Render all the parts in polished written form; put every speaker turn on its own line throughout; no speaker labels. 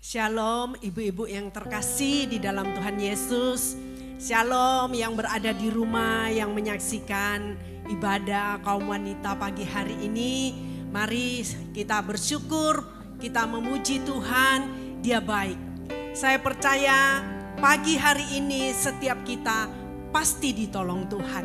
Shalom ibu-ibu yang terkasih di dalam Tuhan Yesus. Shalom yang berada di rumah yang menyaksikan ibadah kaum wanita pagi hari ini. Mari kita bersyukur, kita memuji Tuhan, Dia baik. Saya percaya pagi hari ini setiap kita pasti ditolong Tuhan,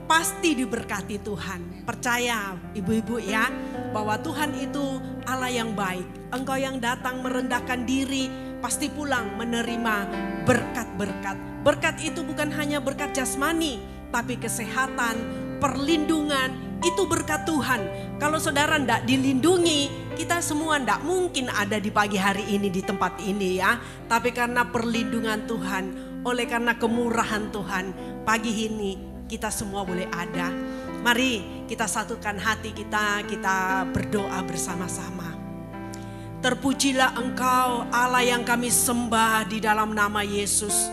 pasti diberkati Tuhan. Percaya ibu-ibu ya, bahwa Tuhan itu Allah yang baik. Engkau yang datang merendahkan diri pasti pulang menerima berkat-berkat. Berkat itu bukan hanya berkat jasmani, tapi kesehatan, perlindungan, itu berkat Tuhan. Kalau saudara tidak dilindungi, kita semua tidak mungkin ada di pagi hari ini di tempat ini ya. Tapi karena perlindungan Tuhan, oleh karena kemurahan Tuhan, pagi ini kita semua boleh ada. Mari kita satukan hati kita berdoa bersama-sama. Terpujilah Engkau Allah yang kami sembah di dalam nama Yesus.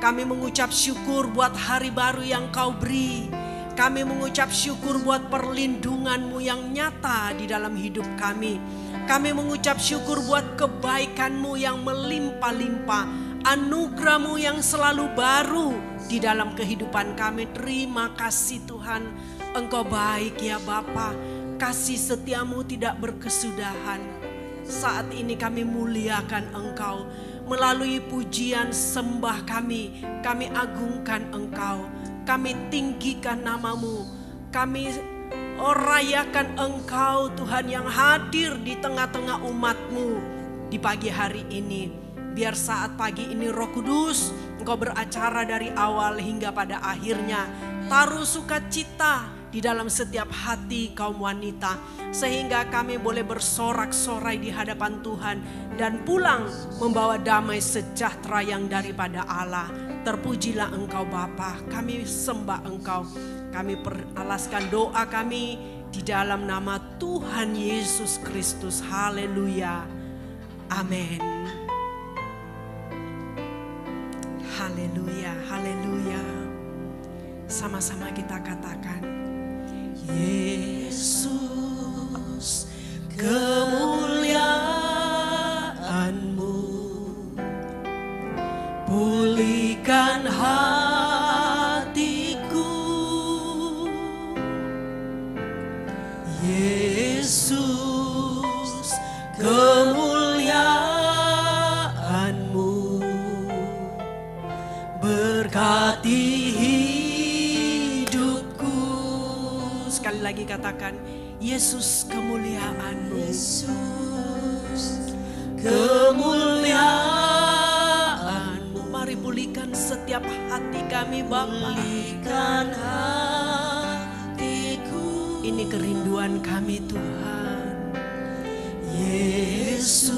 Kami mengucap syukur buat hari baru yang Kau beri. Kami mengucap syukur buat perlindungan-Mu yang nyata di dalam hidup kami. Kami mengucap syukur buat kebaikan-Mu yang melimpah-limpah. Anugerah-Mu yang selalu baru di dalam kehidupan kami. Terima kasih Tuhan. Engkau baik ya Bapa. Kasih setia-Mu tidak berkesudahan. Saat ini kami muliakan Engkau. Melalui pujian sembah kami agungkan Engkau. Kami tinggikan nama-Mu. Kami rayakan Engkau Tuhan yang hadir di tengah-tengah umat-Mu di pagi hari ini. Biar saat pagi ini Roh Kudus Engkau beracara dari awal hingga pada akhirnya. Taruh sukacita di dalam setiap hati kaum wanita. Sehingga kami boleh bersorak-sorai di hadapan Tuhan. Dan pulang membawa damai sejahtera yang daripada Allah. Terpujilah Engkau Bapa, kami sembah Engkau. Kami peralaskan doa kami di dalam nama Tuhan Yesus Kristus. Haleluya. Amin. Haleluya, haleluya. Sama-sama kita katakan, Yesus, kemuliaan-Mu pulihkan hatiku. Yesus, kemuliaan-Mu berkati hidupku. Sekali lagi katakan, Yesus, kemuliaan-Mu. Yesus, kemuliaan-Mu. Mari pulihkan setiap hati kami Bapa. Pulihkan hatiku. Ini kerinduan kami Tuhan. Yesus,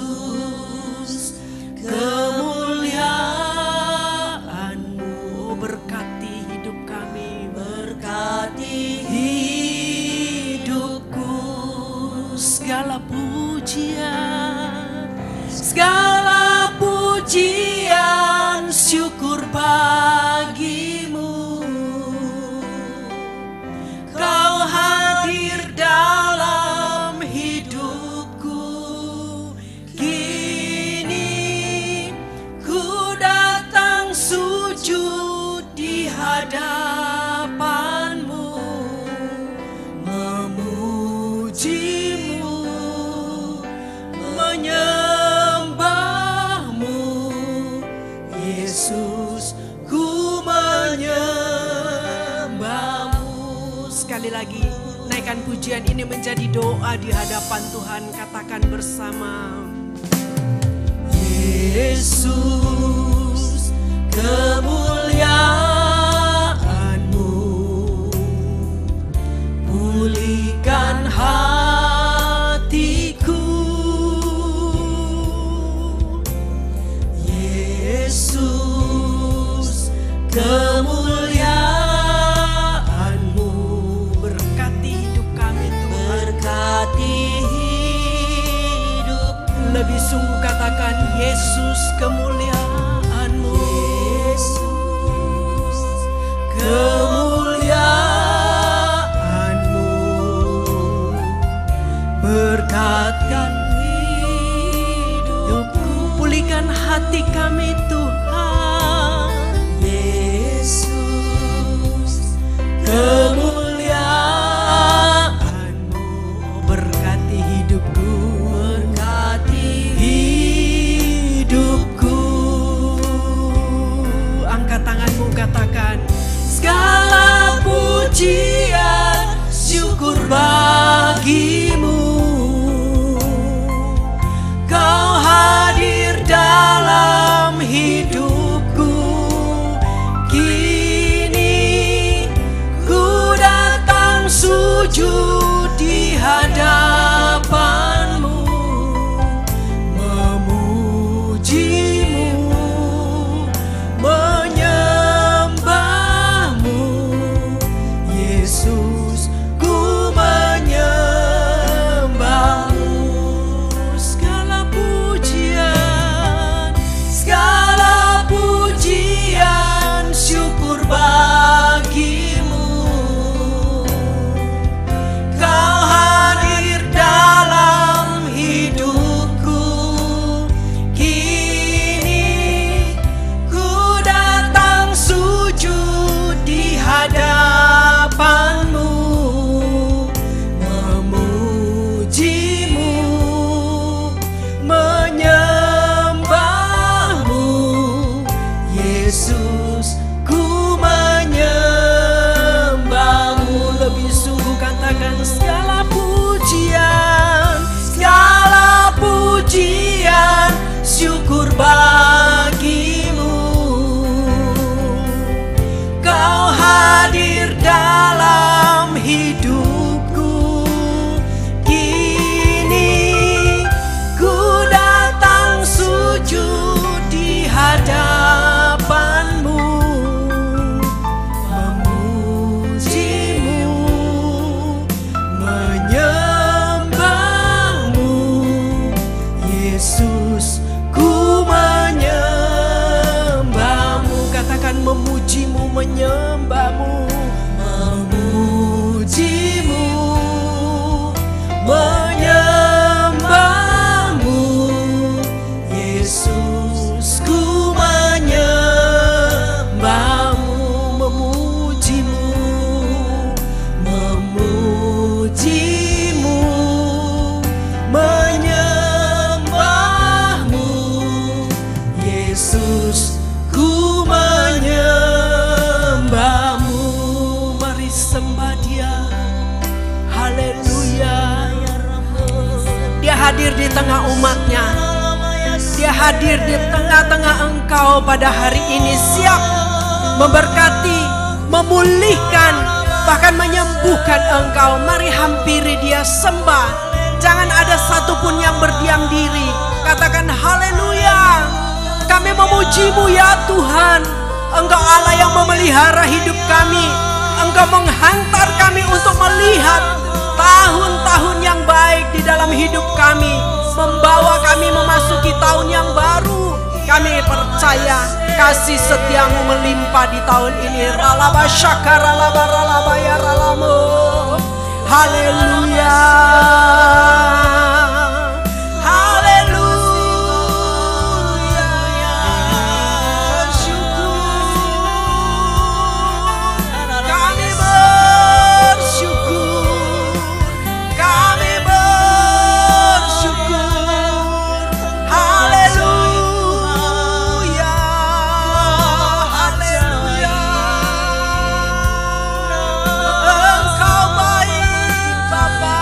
kemuliaan-Mu berkati hidup kami. Berkati hidupku. Segala pujian, segala pujian, syukur bagimu. Kau hadir dalam hidupku. Kini ku datang sujud di hadapan-Mu, memuji-Mu, menyembah-Mu. Yesus, ku menyembah-Mu. Sekali lagi, naikkan pujian ini menjadi doa di hadapan Tuhan. Katakan bersama, Yesus, kemuliaan-Mu pulihkan hatiku. Yesus, kemuliaan-Mu berkati hidup kami Tuhan. Berkati hidup. Lebih sungguh katakan, Yesus, kemuliaan-Mu. Yesus, kemuliaan-Mu berkatkan hidupku. Berkati kami Tuhan.
Yesus, kemuliaan-Mu
Berkati hidupku.
berkati hidupku.
Angkat tanganmu, katakan,
Segala pujian syukur bagimu. Kau hadir dalam hidupku. Kini ku datang sujud di hadapan-Mu, memuji-Mu, menyembah-Mu. Yesus, ku menyembah-Mu. Segala pujian syukur bagimu. Kau hadir dalam hidupku. Kini ku datang sujud di hadapan-Mu, memuji-Mu, menyembah-Mu. Yesus, ku menyembah-Mu. Lebih sungguh katakan, segala pujian syukur bagimu. Kau hadir dalam hidupku. Kini ku datang sujud di hadapan-Mu, memuji-Mu, menyembah-Mu. Yesus, ku menyembah-Mu. Katakan, memuji-Mu, menyembah-Mu, memuji-Mu, menyembah-Mu. Yesus, ku menyembah-Mu, memuji-Mu, memuji-Mu, menyembah-Mu. Yesus, ku menyembah-Mu. Mari sembah Dia. Haleluya. Dia hadir di tengah umatnya. Dia hadir di tengah-tengah engkau pada hari ini, siap memberkati, memulihkan, bahkan menyembuhkan engkau. Mari hampiri Dia, sembah. Jangan ada satupun yang berdiam diri. Katakan, haleluya. Kami memuji-Mu ya Tuhan. Engkau Allah yang memelihara hidup kami. Engkau menghantar kami untuk melihat tahun-tahun yang baik di dalam hidup kami, membawa kami memasuki tahun yang baru. Kami percaya kasih setiamu melimpah di tahun ini. Ralaba syakara laba ralaba ya ralamu. Haleluya. Engkau baik Bapa.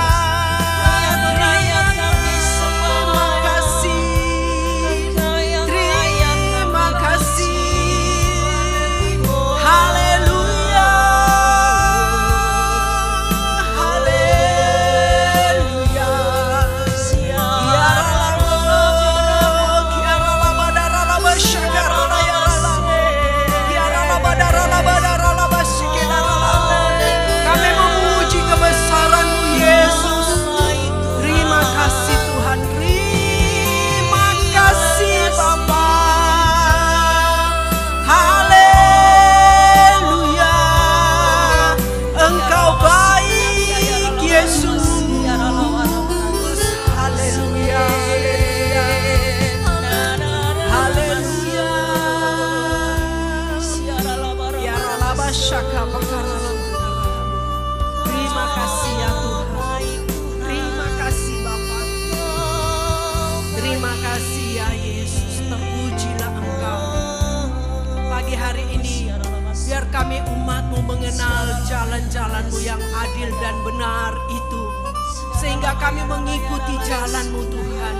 kami umat-Mu mengenal jalan-jalan-Mu yang adil dan benar itu. Sehingga kami mengikuti jalan-Mu Tuhan.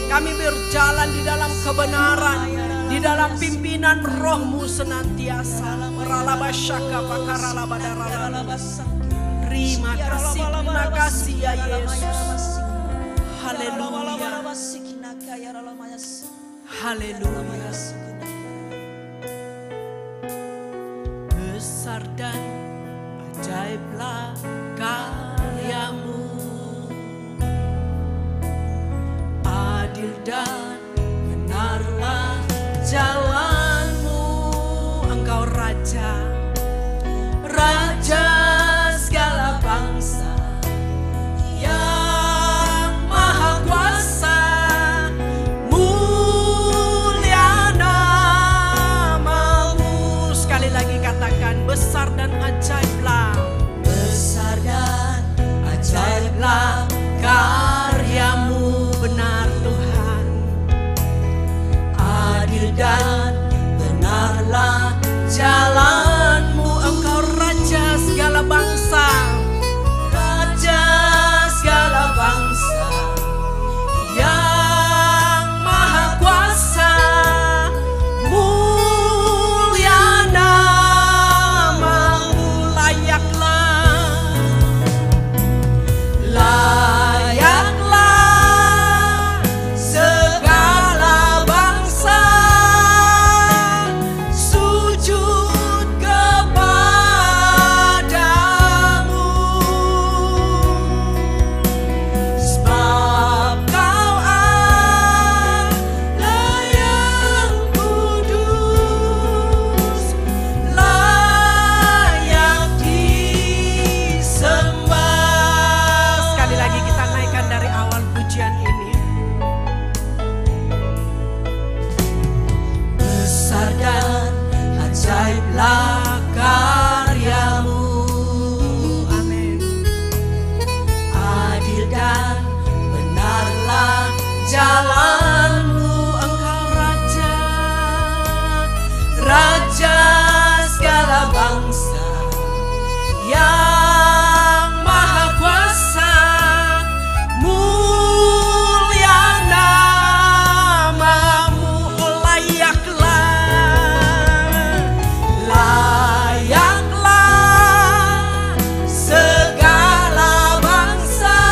Kami berjalan di dalam kebenaran, di dalam pimpinan Roh-Mu senantiasa. Terima kasih ya Yesus. Haleluya. Haleluya. Besar dan ajaiblah karya-Mu, adil dan benarlah jalan-Mu. Engkau Raja, Raja segala bangsa yang maha kuasa. Mulia nama-Mu. Sekali lagi katakan, besar dan ajaiblah. Besar dan ajaiblah karya-Mu. Benar Tuhan, adil dan benarlah jalan-Mu. Engkau Raja segala bangsa, Raja segala bangsa yang maha kuasa. Mulia nama-Mu. Layaklah segala bangsa sujud kepadamu, sebab Kau Allah yang kudus, layak disembah. Sekali lagi kita naikkan dari awal pujian ini. Besar dan ajaiblah karya-Mu. Amin. Adil dan benarlah jalan-Mu. Engkau Raja, Raja segala bangsa yang maha kuasa. Mulia nama-Mu. Layaklah segala bangsa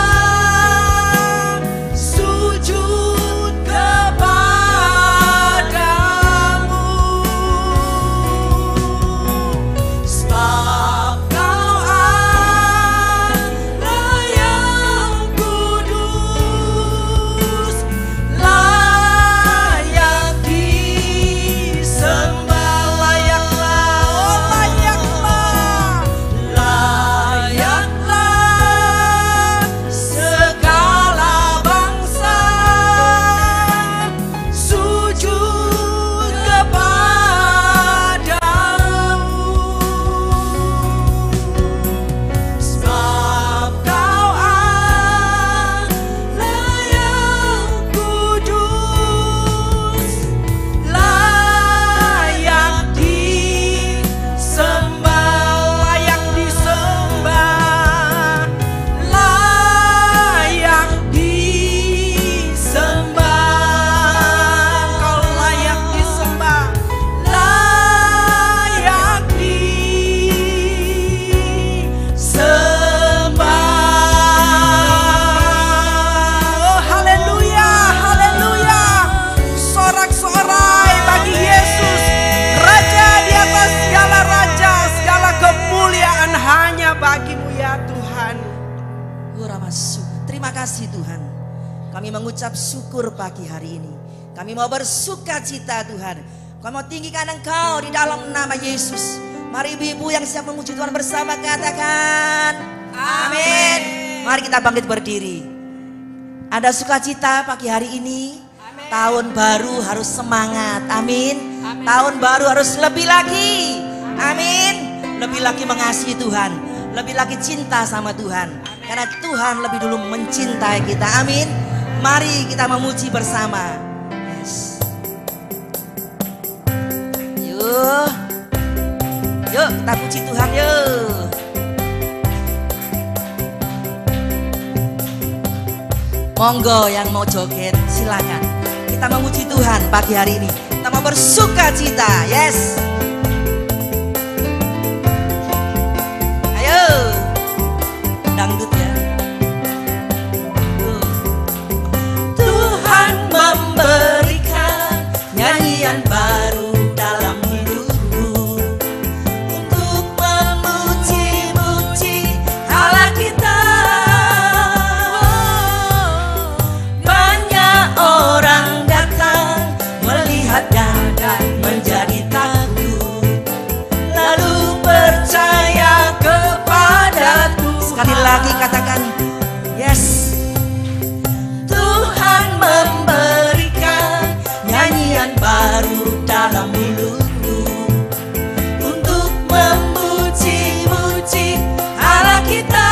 sujud kepadamu, sebab Kau Allah yang kudus, layak disembah. Layaklah segala bangsa sujud kepadamu, sebab Kau Allah yang kudus, layak disembah. Layak disembah, layak disembah. Kau layak disembah, layak disembah. Oh haleluya, haleluya. Sorak-sorai bagi Yesus, Raja di atas segala raja. Segala kemuliaan hanya bagi-Mu ya Tuhan.
Terima kasih Tuhan. Kami mengucap syukur pagi hari ini. Kami mau bersuka cita Tuhan. Kami mau tinggikan Engkau di dalam nama Yesus. Mari ibu-ibu yang siap memuji Tuhan bersama katakan amin. Mari kita bangkit berdiri. Ada sukacita pagi hari ini. Tahun baru harus semangat. Amin. Tahun baru harus lebih lagi. Amin. Lebih lagi mengasihi Tuhan. Lebih lagi cinta sama Tuhan. Karena Tuhan lebih dulu mencintai kita. Amin. Mari kita memuji bersama. Yes. Yuk. Yuk kita puji Tuhan yuk. Monggo yang mau joget silakan. Kita memuji Tuhan pagi hari ini. Kita mau bersuka cita. Yes. Ayo. Dangdut ya. Tuhan memberikan nyanyian baru dalam hidupku untuk memuji-muji Allah kita. Banyak orang datang melihatnya dan menjadi takut, lalu percaya kepadaku. Sekali lagi katakan yes. Tuhan memberikan nyanyian baru dalam mulutku untuk memuji-muji Allah kita.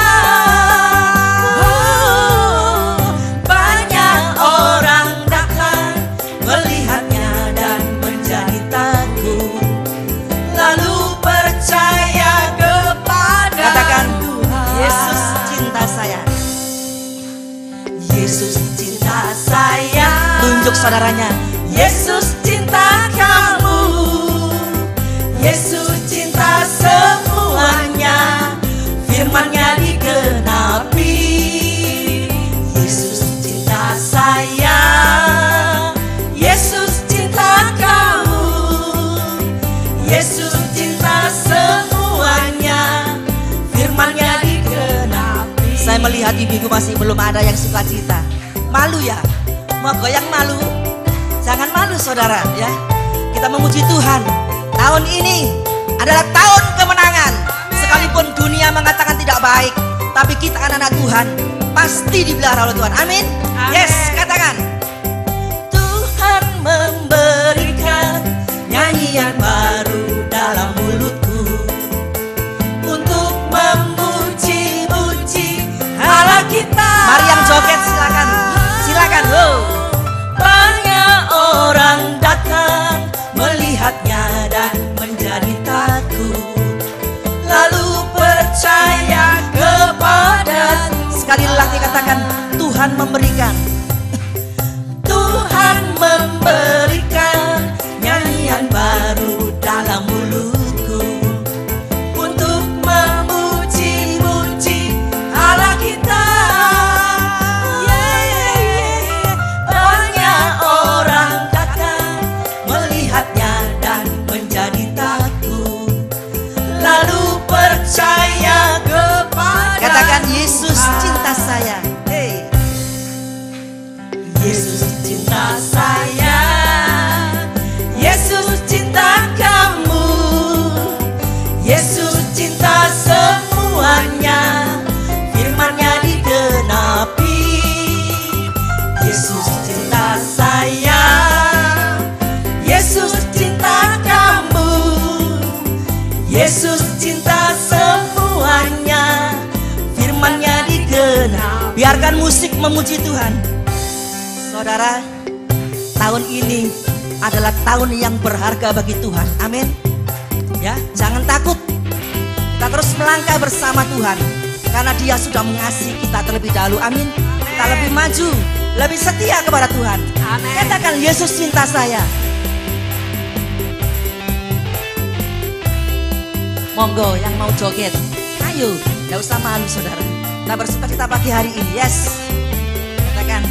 Banyak orang datang melihatnya dan menjadi takut, lalu percaya kepada katakan Tuhan. Yesus cinta saya. Yesus cinta saya. Tunjuk saudaranya. Yesus cinta kamu. Yesus cinta semuanya. Firman-Nya digenapi. Yesus cinta saya. Yesus cinta kamu. Yesus cinta semuanya. Firman-Nya digenapi. Saya melihat di minggu masih belum ada yang suka cita. Malu ya? Mau goyang malu? Jangan malu saudara ya. Kita memuji Tuhan. Tahun ini adalah tahun kemenangan. Sekalipun dunia mengatakan tidak baik, tapi kita anak-anak Tuhan pasti dipelihara oleh Tuhan. Amin. Yes, katakan. Tuhan memberikan nyanyian baru dalam mulutku untuk memuji-muji Allah kita. Mari yang joget silakan. Silakan. Banyak orang datang melihatnya dan menjadi takut, lalu percaya kepada. Sekali lagi katakan Tuhan memberikan. Tuhan memberikan nyanyian baru dalam mulutku untuk memuji-muji Allah kita. Banyak orang datang melihatnya dan menjadi takut, lalu percaya kepada. Katakan Yesus cinta saya. Hey. Yesus cinta saya. Yesus cinta kamu. Yesus cinta semuanya. Firman-Nya digenapi. Yesus cinta saya. Yesus cinta kamu. Yesus cinta semuanya. Firman-Nya digenapi. Biarkan musik memuji Tuhan. Saudara, tahun ini adalah tahun yang berharga bagi Tuhan. Amin. Ya, jangan takut. Kita terus melangkah bersama Tuhan karena Dia sudah mengasihi kita terlebih dahulu. Amin. Kita lebih maju, lebih setia kepada Tuhan. Amin. Katakan Yesus cinta saya. Monggo yang mau joget. Ayo, gak usah malu saudara. Kita bersuka cita pagi hari ini. Yes. Katakan.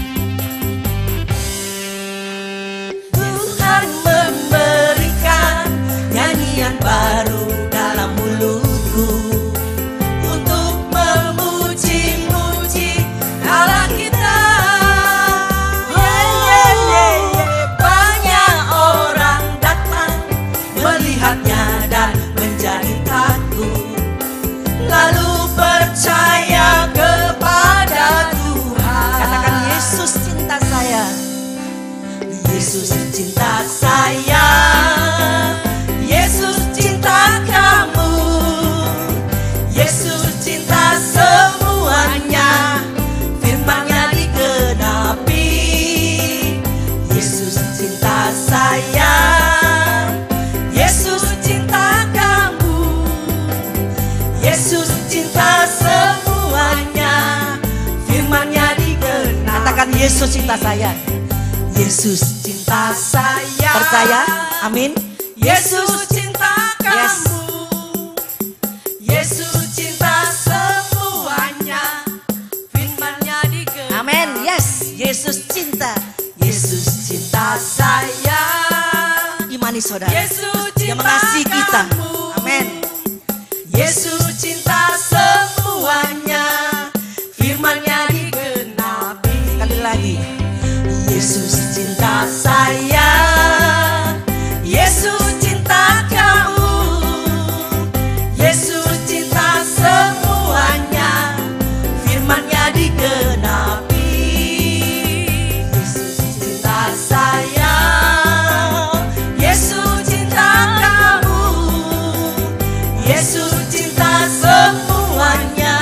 Tuhan memberikan nyanyian baru dalam mulutku untuk memuji-muji Allah kita. Banyak orang datang melihatnya dan menjadi takut, lalu percaya kepada Tuhan. Katakan Yesus cinta saya. Yesus cinta saya. Yesus cinta kamu. Yesus cinta semuanya. Firman-Nya digenapi. Yesus cinta saya. Yesus cinta kamu. Yesus cinta saya. Yesus cinta saya. Percaya? Amin.
Yesus cinta kamu.
Yes.
Yesus cinta semuanya. Firman-Nya digenapi.
Amin. Yes. Yesus cinta. Yesus cinta saya. Imani saudara.
Yesus
Dia
cinta
mengasihi kita.
kamu.
Amin.
Yesus cinta semuanya. Firman-Nya digenapi.
Sekali lagi. Yesus cinta saya.
Yesus cinta kamu. Yesus cinta semuanya. Firman-Nya digenapi. Yesus cinta saya. Yesus cinta kamu. Yesus cinta semuanya.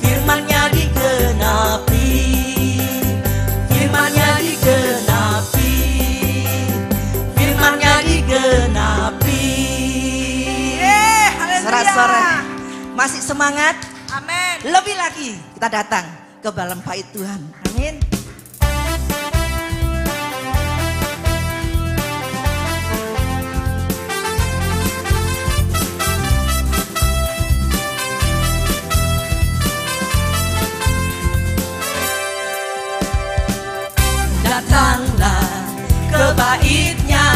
Firman-Nya digenapi. Firman-Nya digenapi. Firman-Nya digenapi.
Sorak-sorak. Masih semangat?
Amin.
Lebih lagi kita datang ke dalam bait Tuhan. Amin.
Datanglah ke bait-Nya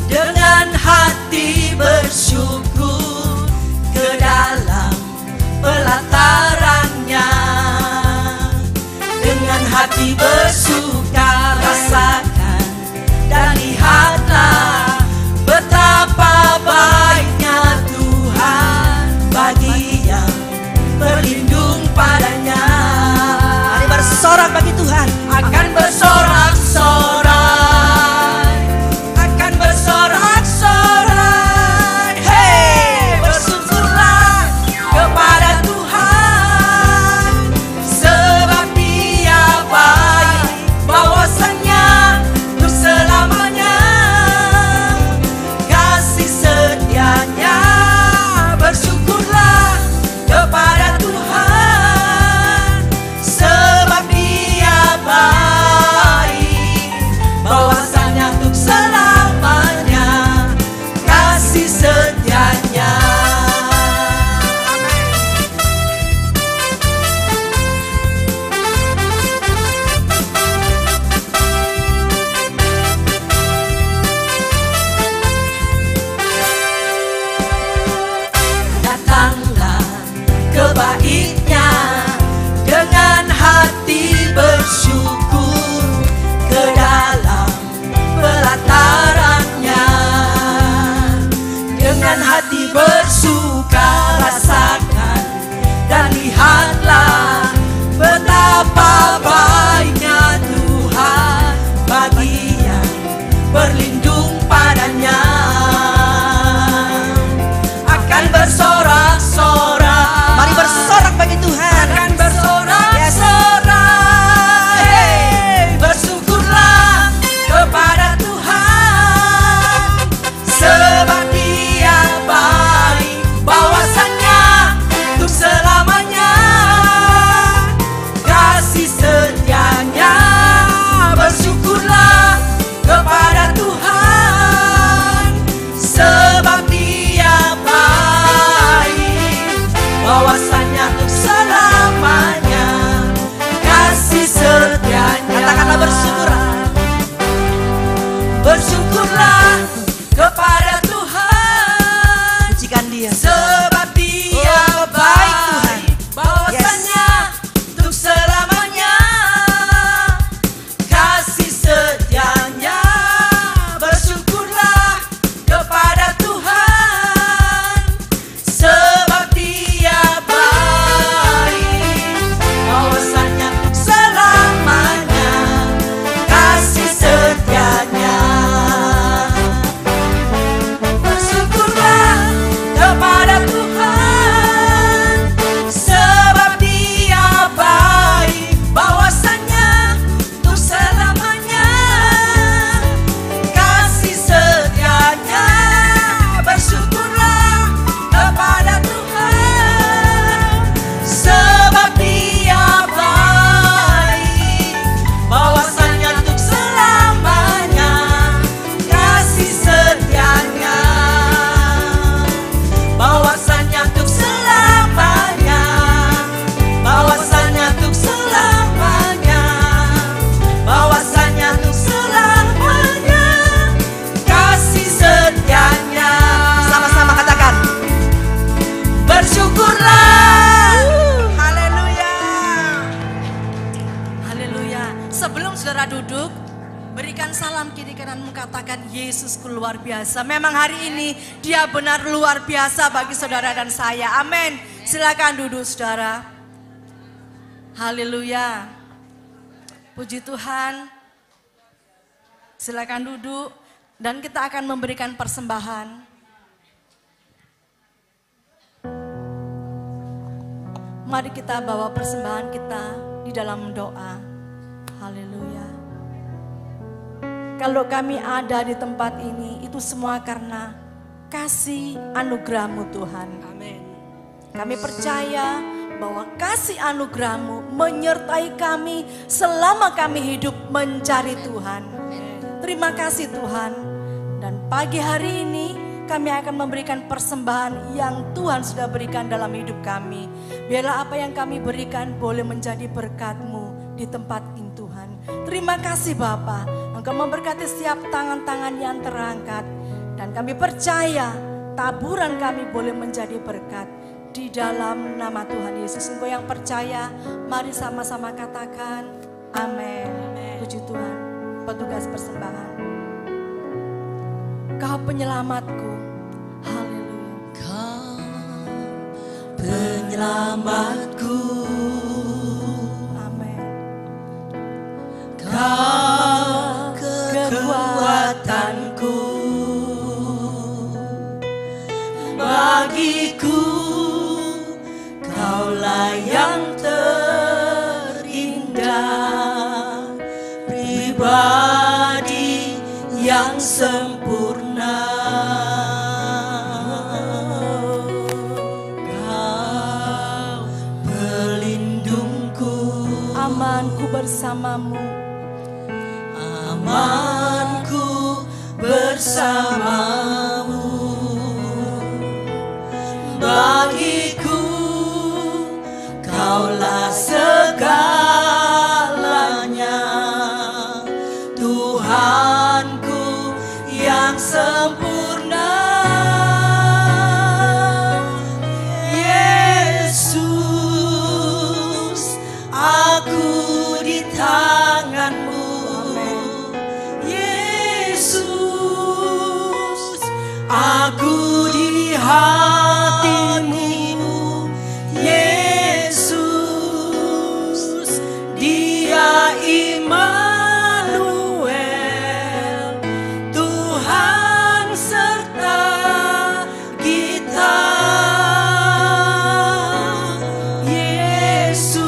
dengan hati bersyukur, ke dalam pelataran-Nya dengan hati bersuka rasakan dan lihatlah betapa baiknya Tuhan bagi yang berlindung padanya.
Mari bersorak bagi Tuhan.
Akan bersorak-sorai, akan bersorak-sorai. Hei, bersyukurlah kepada Tuhan, sebab Dia baik, bahwasannya untuk selamanya. Kasih setianya, bersyukurlah kepada Tuhan, sebab Dia baik, bahwasannya untuk selamanya. Kasih setianya. Amin. Datanglah ke bait-Nya dengan hati bersyukur, ke dalam pelataran-Nya dengan hati bersuka rasakan dan lihatlah betapa baiknya Tuhan bagi yang berlindung padanya. Akan bersorak-sorak,
Mari bersorak bagi Tuhan.
akan bersorak-sorak. Hei, bersyukurlah kepada Tuhan, sebab Dia baik, bahwasannya untuk selamanya. Kasih setianya, bersyukurlah kepada Tuhan.
Berikan salam kiri kananmu, katakan Yesusku luar biasa. Memang hari ini Dia benar luar biasa bagi saudara dan saya. Amin. Silakan duduk saudara. Haleluya. Puji Tuhan. Silakan duduk dan kita akan memberikan persembahan. Mari kita bawa persembahan kita di dalam doa. Haleluya. Kalau kami ada di tempat ini, itu semua karena kasih anugerah-Mu Tuhan.
Amin.
Kami percaya bahwa kasih anugerah-Mu menyertai kami selama kami hidup mencari Tuhan. Terima kasih Tuhan. Dan pagi hari ini kami akan memberikan persembahan yang Tuhan sudah berikan dalam hidup kami. Biarlah apa yang kami berikan boleh menjadi berkat-Mu di tempat ini Tuhan. Terima kasih Bapa, Engkau memberkati setiap tangan-tangan yang terangkat. Dan kami percaya taburan kami boleh menjadi berkat di dalam nama Tuhan Yesus. Engkau yang percaya, mari sama-sama katakan amin. Puji Tuhan. Petugas persembahan. Kau penyelamatku. Haleluya.
Kau penyelamatku.
Amin.
Kau kekuatanku. Bagiku Kaulah yang terindah, pribadi yang sempurna. Kau pelindungku,
Amanku bersamamu.
Amanku bersamamu. Bagiku Kaulah segalanya, Tuhanku yang sempurna. Yesus, aku di tangan-Mu. Yesus, aku di hati-Mu. Yesus, Dia Immanuel, Tuhan serta kita.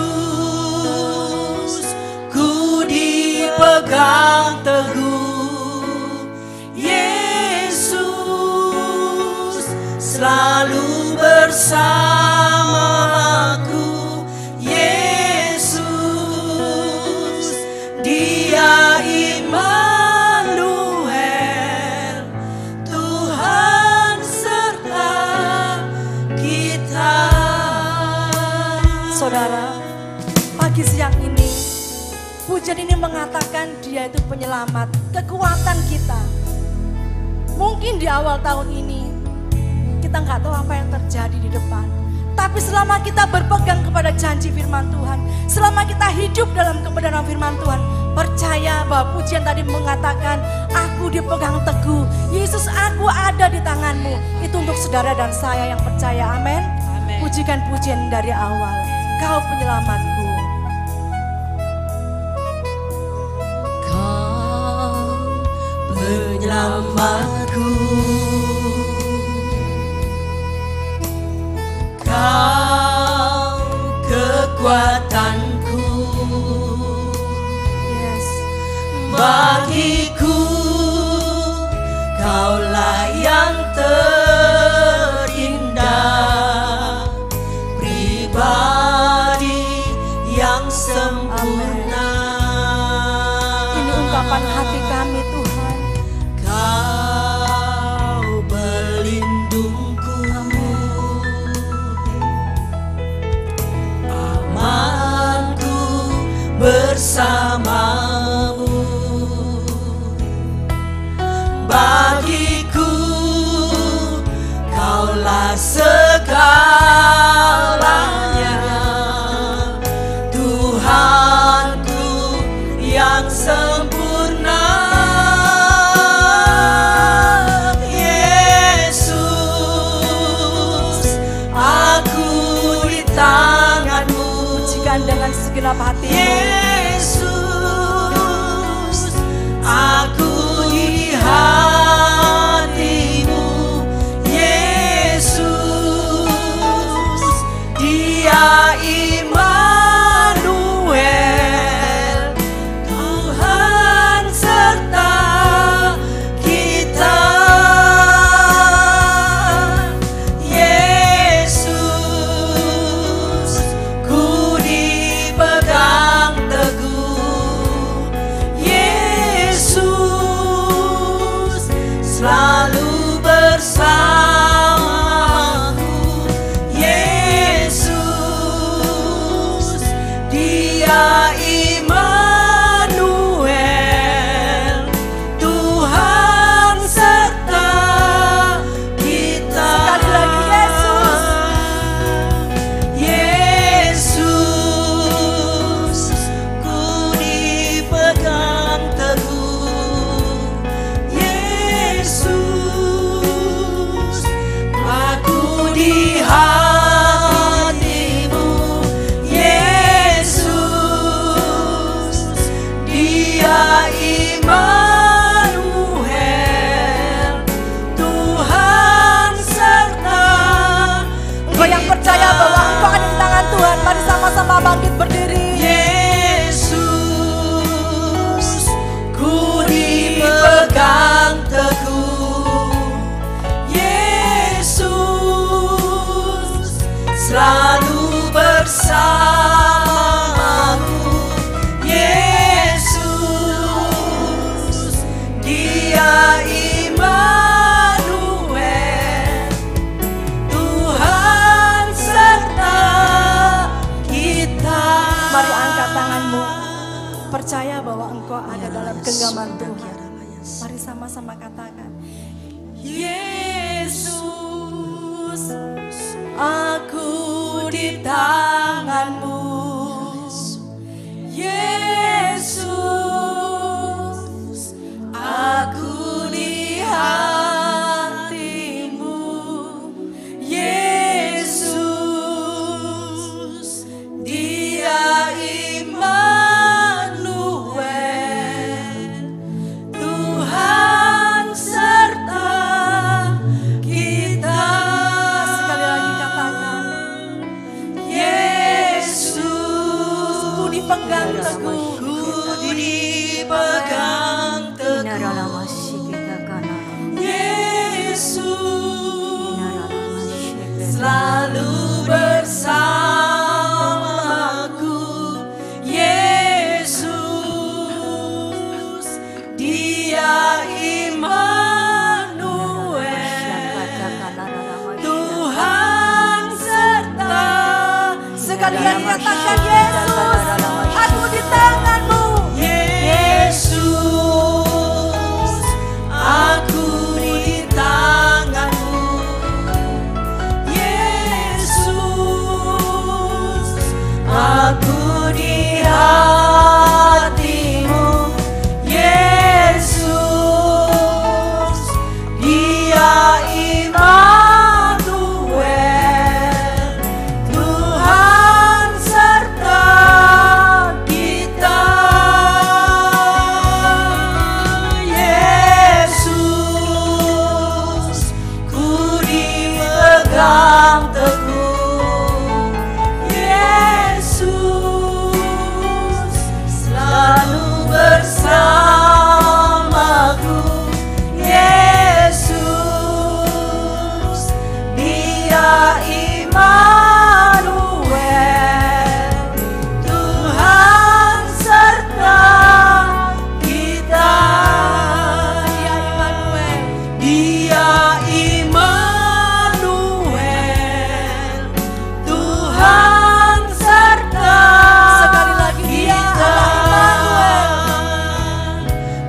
Yesus, ku dipegang teguh. Yesus, selalu bersamaku. Yesus, Dia Immanuel, Tuhan serta kita.
Saudara, pagi siang ini pujian ini mengatakan Dia itu penyelamat, kekuatan kita. Mungkin di awal tahun ini kita nggak tahu apa yang terjadi di depan. Tapi selama kita berpegang kepada janji firman Tuhan, selama kita hidup dalam kebenaran firman Tuhan, percaya bahwa pujian tadi mengatakan, aku dipegang teguh. Yesus, aku ada di tangan-Mu. Itu untuk saudara dan saya yang percaya, amin. Pujikan pujian dari awal. Kau penyelamatku.
Kau penyelamatku. Kau kekuatanku.
Yes.
Bagiku Kaulah yang terindah, pribadi yang sempurna.
Ini ungkapan hati kami Tuhan.
Kau
dalam hatimu.
Yesus, aku di hatimu. Yesus, Dia Immanuel, Tuhan serta kita. Yesus, ku dipegang teguh. Yesus, selalu bersamaku. Yesus, Dia Immanuel, Tuhan serta kita.
Sekali lagi,
Yesus, ku dipegang teguh. Yesus, aku di hatimu. Yesus, Dia Immanuel, Tuhan serta
Engkau yang percaya bahwa engkau ada di tangan Tuhan, mari sama-sama bangkit berdiri.
Yesus, ku dipegang teguh. Yesus, selalu bersamaku. Yesus, Dia Immanuel, Tuhan serta kita.
Mari angkat tanganmu, percaya bahwa engkau ada dalam genggaman Tuhan. Mari sama-sama katakan,
Yesus, aku di tanganmu. Yesus, aku di hatimu. Yesus, Dia Immanuel, Tuhan serta kita.
sekali lagi katakan,
Yesus,
ku dipegang teguh.
ku dipegang teguh. Yesus, selalu bersamaku. Yesus, Dia Immanuel, Tuhan serta.
Sekali lagi katakan, Yesus, aku di tanganmu.
Yesus, aku di tanganmu. Yesus, aku di hatimu. Yesus, Dia Immanuel, Tuhan serta kita. Yesus, ku dipegang teguh. Yesus, selalu bersamaku. Yesus, Dia Immanuel, Tuhan serta kita. Dia Immanuel, Dia Immanuel, Tuhan serta.
Sekali lagi, Dia
Immanuel,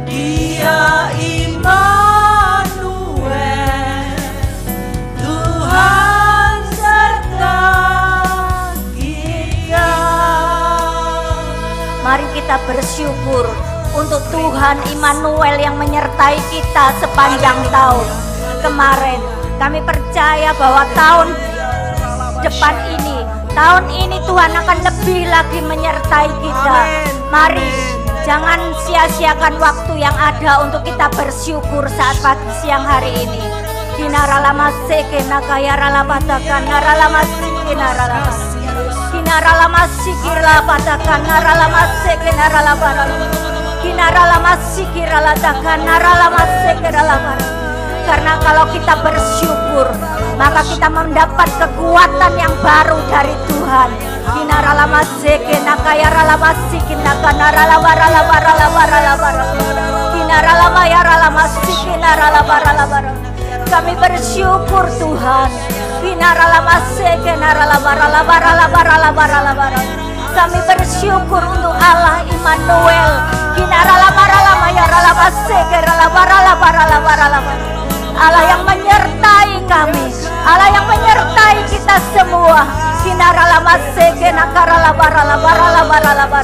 Dia Immanuel, Tuhan serta kita.
Mari kita bersyukur untuk Tuhan Immanuel yang menyertai kita sepanjang tahun kemarin. Kami percaya bahwa tahun depan ini Tahun ini Tuhan akan lebih lagi menyertai kita. Mari jangan sia-siakan waktu yang ada untuk kita bersyukur saat pagi siang hari ini. Kinaralama seke nakayara lapatakan naralama seke naralama. Kinaralama sikirla patakan naralama seke naralama. Kinaralama sikirla latakan naralama seke naralama. Karena kalau kita bersyukur, maka kita mendapat kekuatan yang baru dari Tuhan. Kinaralama seke nakayaralama sikin nakanaralama ralama ralama ralama. Kinaralama yaralama sikin naralama ralama. Kami bersyukur Tuhan. Kinaralama seke naralama ralama ralama ralama ralama. Kami bersyukur untuk Allah Immanuel. Kinaralama ralama yaralama seke ralama ralama ralama ralama. Allah yang menyertai kami, Allah yang menyertai kita semua. Kinaralama seke nakaralama ralama ralama ralama.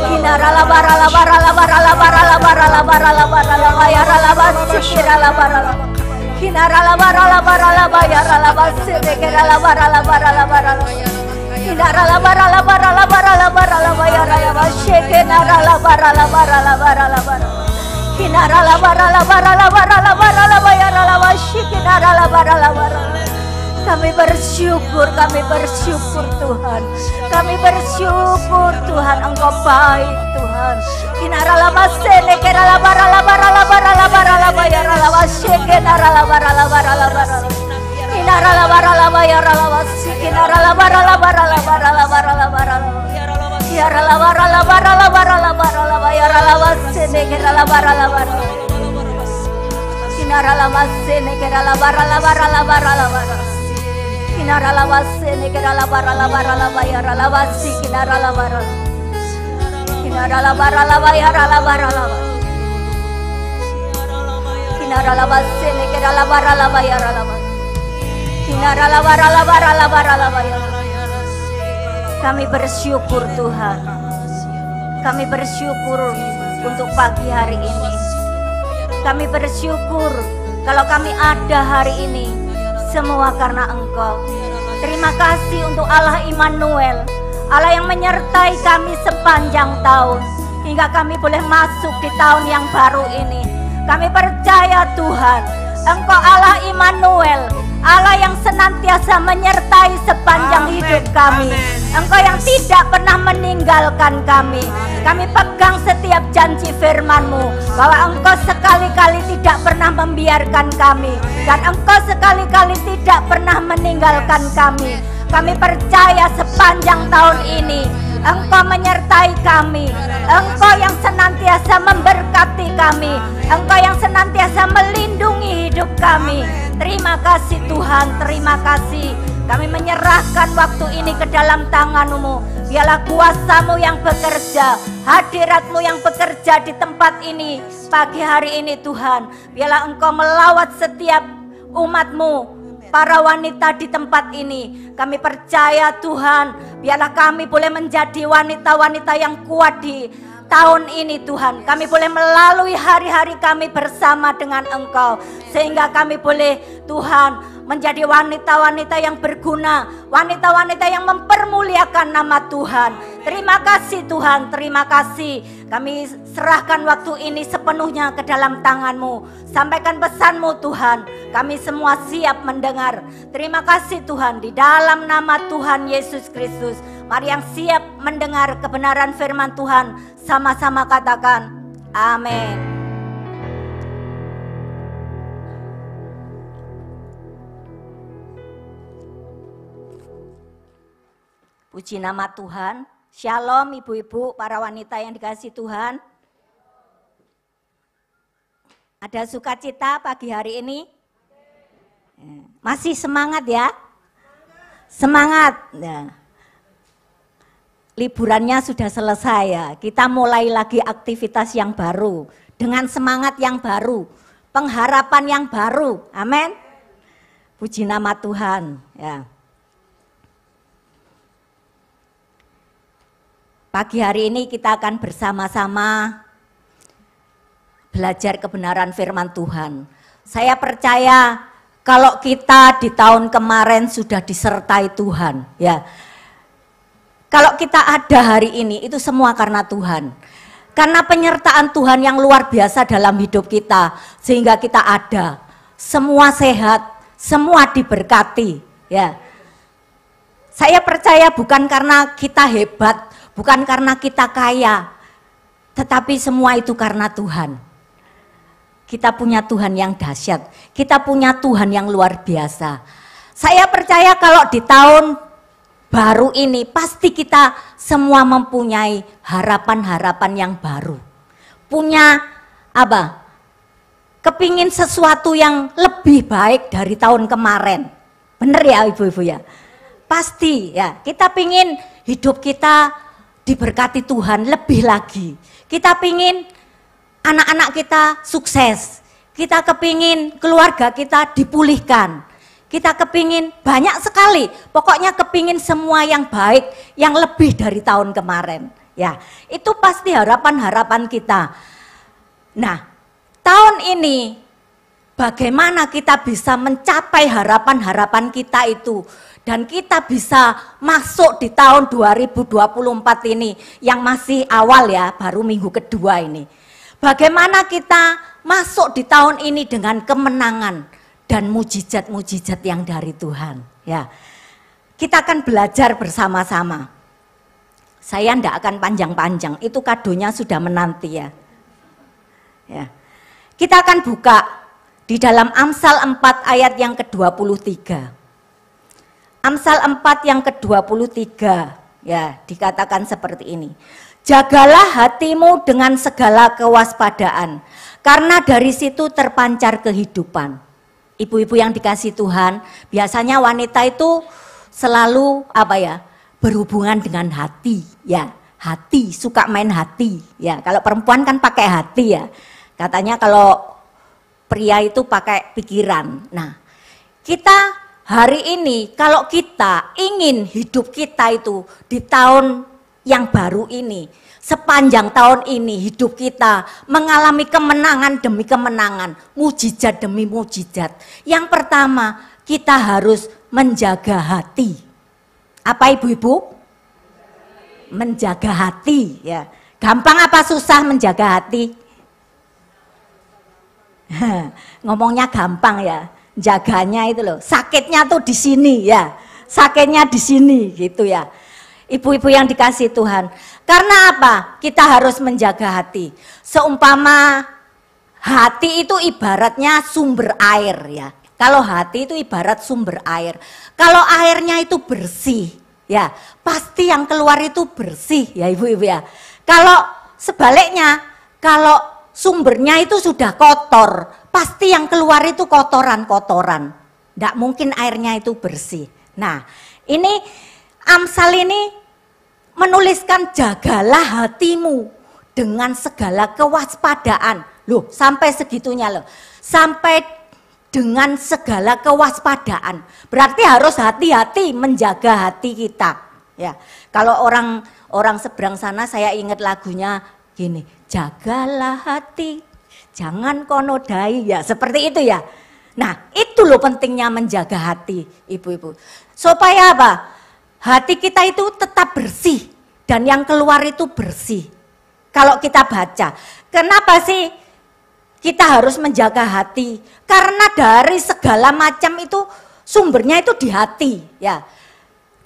Kinaralama ralama ralama ralama ralama ralama ralama ralama ya ralama seke ralama ralama. Kinaralama ralama ralama ya ralama seke ralama ralama ralama ralama. Kinaralama ralama ralama ralama ralama ya ralama seke naralama ralama ralama ralama. Kinaralama ralama ralama ralama ralama ya ralama seke naralama ralama ralama. Kami bersyukur Tuhan. Kami bersyukur Tuhan, Engkau baik Tuhan. Kinaralama sene keralama ralama ralama ralama ralama ya ralama seke naralama ralama ralama ralama. Kinaralama ralama ya ralama seke naralama ralama ralama ralama ralama ralama. Ya ralama ralama ralama ralama ralama ya ralama sene keralama ralama ralama. Kinaralama sene keralama ralama ralama ralama ralama. Kinaralama sene keralama ralama ralama ya ralama seke naralama ralama. Kinaralama ralama ya ralama ralama. Kinaralama sene keralama ralama ya ralama. Kinaralama ralama ralama ralama ya. Kami bersyukur Tuhan. Kami bersyukur untuk pagi hari ini. Kami bersyukur kalau kami ada hari ini semua karena Engkau. Terima kasih untuk Allah Immanuel, Allah yang menyertai kami sepanjang tahun hingga kami boleh masuk di tahun yang baru ini. Kami percaya Tuhan, Engkau Allah Immanuel, Allah yang senantiasa menyertai sepanjang hidup kami. Engkau yang tidak pernah meninggalkan kami. Kami pegang setiap janji firman-Mu bahwa Engkau sekali-kali tidak pernah membiarkan kami, dan Engkau sekali-kali tidak pernah meninggalkan kami. Kami percaya sepanjang tahun ini Engkau menyertai kami. Engkau yang senantiasa memberkati kami. Engkau yang senantiasa melindungi hidup kami. Terima kasih Tuhan, terima kasih. Kami menyerahkan waktu ini ke dalam tangan-Mu. Biarlah kuasa-Mu yang bekerja, hadirat-Mu yang bekerja di tempat ini pagi hari ini Tuhan. Biarlah Engkau melawat setiap umat-Mu, para wanita di tempat ini. Kami percaya Tuhan, biarlah kami boleh menjadi wanita-wanita yang kuat di tahun ini Tuhan. Kami boleh melalui hari-hari kami bersama dengan Engkau, sehingga kami boleh Tuhan menjadi wanita-wanita yang berguna, wanita-wanita yang mempermuliakan nama Tuhan. Terima kasih Tuhan, terima kasih. Kami serahkan waktu ini sepenuhnya ke dalam tangan-Mu. Sampaikan pesan-Mu Tuhan, kami semua siap mendengar. Terima kasih Tuhan, di dalam nama Tuhan Yesus Kristus. Mari yang siap mendengar kebenaran firman Tuhan, sama-sama katakan amin. Puji nama Tuhan. Shalom ibu-ibu, para wanita yang dikasihi Tuhan. Ada sukacita pagi hari ini? Masih semangat ya? Semangat. Nah, liburannya sudah selesai ya. Kita mulai lagi aktivitas yang baru. Dengan semangat yang baru. Pengharapan yang baru. Amin. Puji nama Tuhan. Ya. Pagi hari ini kita akan bersama-sama belajar kebenaran firman Tuhan. Saya percaya kalau kita di tahun kemarin sudah disertai Tuhan, ya. Kalau kita ada hari ini, itu semua karena Tuhan. Karena penyertaan Tuhan yang luar biasa dalam hidup kita, sehingga kita ada. Semua sehat, semua diberkati. Ya. Saya percaya bukan karena kita hebat, bukan karena kita kaya, tetapi semua itu karena Tuhan. Kita punya Tuhan yang dahsyat, kita punya Tuhan yang luar biasa. Saya percaya kalau di tahun baru ini pasti kita semua mempunyai harapan-harapan yang baru. Punya apa? Kepingin sesuatu yang lebih baik dari tahun kemarin. Bener ya ibu-ibu ya? Pasti ya, kita pingin hidup kita diberkati Tuhan lebih lagi. Kita pingin anak-anak kita sukses. Kita kepingin keluarga kita dipulihkan. Kita kepingin banyak sekali, pokoknya kepingin semua yang baik, yang lebih dari tahun kemarin. Ya, itu pasti harapan-harapan kita. Nah, tahun ini bagaimana kita bisa mencapai harapan-harapan kita itu, dan kita bisa masuk di tahun 2024 ini yang masih awal ya, baru minggu kedua ini. Bagaimana kita masuk di tahun ini dengan kemenangan dan mujizat-mujizat yang dari Tuhan. Ya, kita akan belajar bersama-sama. Saya tidak akan panjang-panjang, itu kadonya sudah menanti ya. Ya, kita akan buka di dalam Amsal 4 ayat yang ke-23. Amsal 4 yang ke-23 ya, dikatakan seperti ini. Jagalah hatimu dengan segala kewaspadaan, karena dari situ terpancar kehidupan. Ibu-ibu yang dikasih Tuhan, biasanya wanita itu selalu apa ya, berhubungan dengan hati ya, hati, suka main hati ya. Kalau perempuan kan pakai hati ya, katanya kalau pria itu pakai pikiran. Nah, kita hari ini kalau kita ingin hidup kita itu di tahun yang baru ini, sepanjang tahun ini hidup kita mengalami kemenangan demi kemenangan, mujizat demi mujizat. Yang pertama, kita harus menjaga hati. Apa ibu-ibu? Menjaga hati ya. Gampang apa susah menjaga hati? Ngomongnya gampang ya. Jaganya itu loh, sakitnya tuh di sini ya. Sakitnya di sini gitu ya. Ibu-ibu yang dikasih Tuhan. Karena apa? Kita harus menjaga hati. Seumpama hati itu ibaratnya sumber air ya. Kalau hati itu ibarat sumber air. Kalau airnya itu bersih ya, pasti yang keluar itu bersih ya ibu-ibu ya. Kalau sebaliknya, kalau sumbernya itu sudah kotor, pasti yang keluar itu kotoran-kotoran. Tidak mungkin airnya itu bersih. Nah, ini Amsal ini menuliskan jagalah hatimu dengan segala kewaspadaan. Loh, sampai segitunya loh. Sampai dengan segala kewaspadaan. Berarti harus hati-hati menjaga hati kita. Ya. Kalau orang seberang sana saya ingat lagunya gini, jagalah hati, jangan kau nodai ya, seperti itu ya. Nah, itu loh pentingnya menjaga hati, ibu-ibu. Supaya apa? Hati kita itu tetap bersih dan yang keluar itu bersih. Kalau kita baca, kenapa sih kita harus menjaga hati? Karena dari segala macam itu sumbernya itu di hati, ya.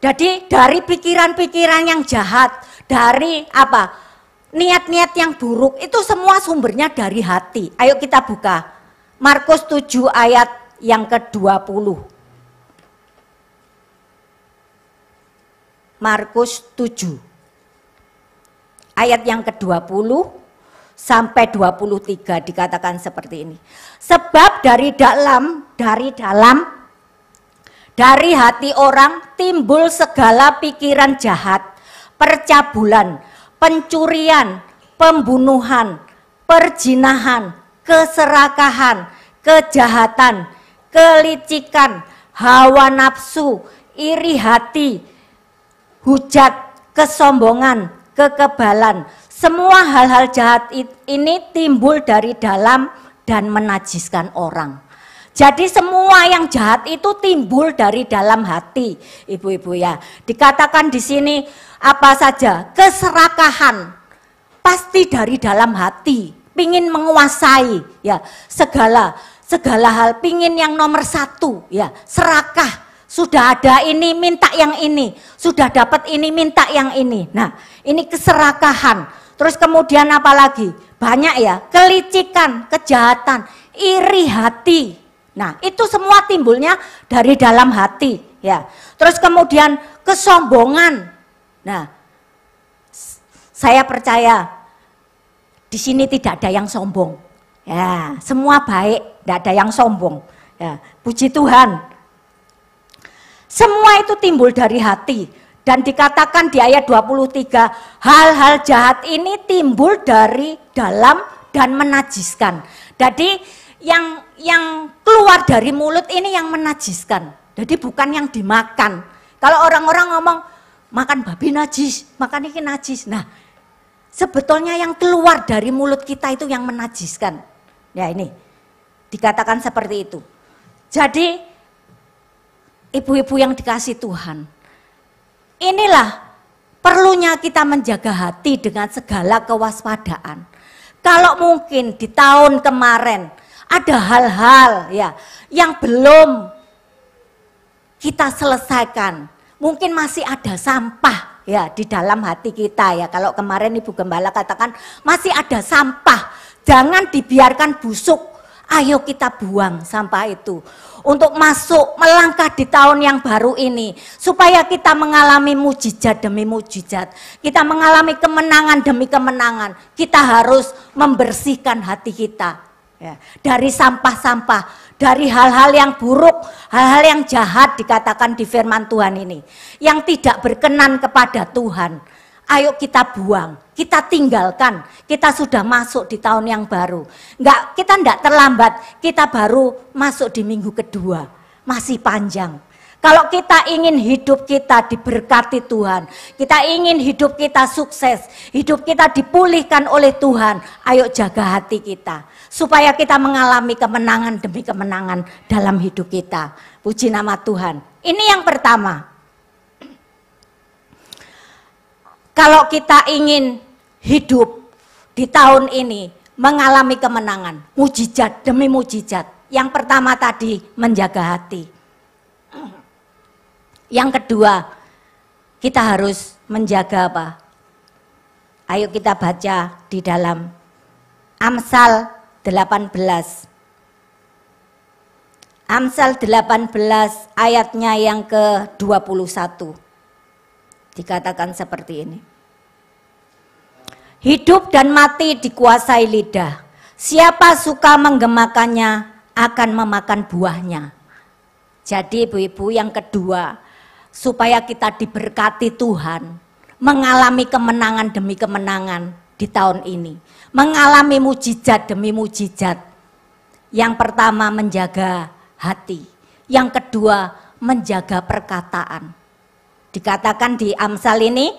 Jadi dari pikiran-pikiran yang jahat, dari apa? Niat-niat yang buruk itu semua sumbernya dari hati. Ayo kita buka Markus 7 ayat yang ke-20. Markus 7 ayat yang ke-20 sampai 23 dikatakan seperti ini. Sebab dari hati orang timbul segala pikiran jahat, percabulan, pencurian, pembunuhan, perzinahan, keserakahan, kejahatan, kelicikan, hawa nafsu, iri hati, hujat, kesombongan, kekebalan. Semua hal-hal jahat ini timbul dari dalam dan menajiskan orang. Jadi semua yang jahat itu timbul dari dalam hati, ibu-ibu ya. Dikatakan di sini apa saja, keserakahan pasti dari dalam hati, pingin menguasai ya segala hal, pingin yang nomor satu ya, serakah. Sudah ada ini minta yang ini, sudah dapat ini minta yang ini. Nah, ini keserakahan. Terus kemudian apa lagi? Banyak ya, kelicikan, kejahatan, iri hati. Nah, itu semua timbulnya dari dalam hati ya. Terus kemudian kesombongan. Nah, saya percaya di sini tidak ada yang sombong. Ya, semua baik, tidak ada yang sombong. Ya, puji Tuhan. Semua itu timbul dari hati. Dan dikatakan di ayat 23, hal-hal jahat ini timbul dari dalam dan menajiskan. Jadi yang keluar dari mulut ini yang menajiskan. Jadi bukan yang dimakan. Kalau orang-orang ngomong, makan babi najis, makan ini najis. Nah, sebetulnya yang keluar dari mulut kita itu yang menajiskan. Ya ini, dikatakan seperti itu. Jadi, ibu-ibu yang dikasih Tuhan, inilah perlunya kita menjaga hati dengan segala kewaspadaan. Kalau mungkin di tahun kemarin ada hal-hal ya yang belum kita selesaikan, mungkin masih ada sampah ya di dalam hati kita ya. Kalau kemarin Ibu Gembala katakan masih ada sampah, jangan dibiarkan busuk. Ayo kita buang sampah itu untuk masuk melangkah di tahun yang baru ini, supaya kita mengalami mujizat demi mujizat, kita mengalami kemenangan demi kemenangan. Kita harus membersihkan hati kita ya, dari sampah-sampah, dari hal-hal yang buruk, hal-hal yang jahat dikatakan di firman Tuhan ini, yang tidak berkenan kepada Tuhan. Ayo kita buang, kita tinggalkan. Kita sudah masuk di tahun yang baru. Kita enggak terlambat, kita baru masuk di minggu kedua. Masih panjang. Kalau kita ingin hidup kita diberkati Tuhan, kita ingin hidup kita sukses, hidup kita dipulihkan oleh Tuhan, ayo jaga hati kita. Supaya kita mengalami kemenangan demi kemenangan dalam hidup kita. Puji nama Tuhan. Ini yang pertama. Kalau kita ingin hidup di tahun ini mengalami kemenangan, mujizat demi mujizat. Yang pertama tadi menjaga hati. Yang kedua, kita harus menjaga apa? Ayo kita baca di dalam Amsal 18. Amsal 18 ayatnya yang ke-21. Dikatakan seperti ini. Hidup dan mati dikuasai lidah. Siapa suka menggemakannya akan memakan buahnya. Jadi ibu-ibu yang kedua, supaya kita diberkati Tuhan, mengalami kemenangan demi kemenangan di tahun ini. Mengalami mujizat demi mujizat. Yang pertama menjaga hati. Yang kedua menjaga perkataan. Dikatakan di Amsal ini,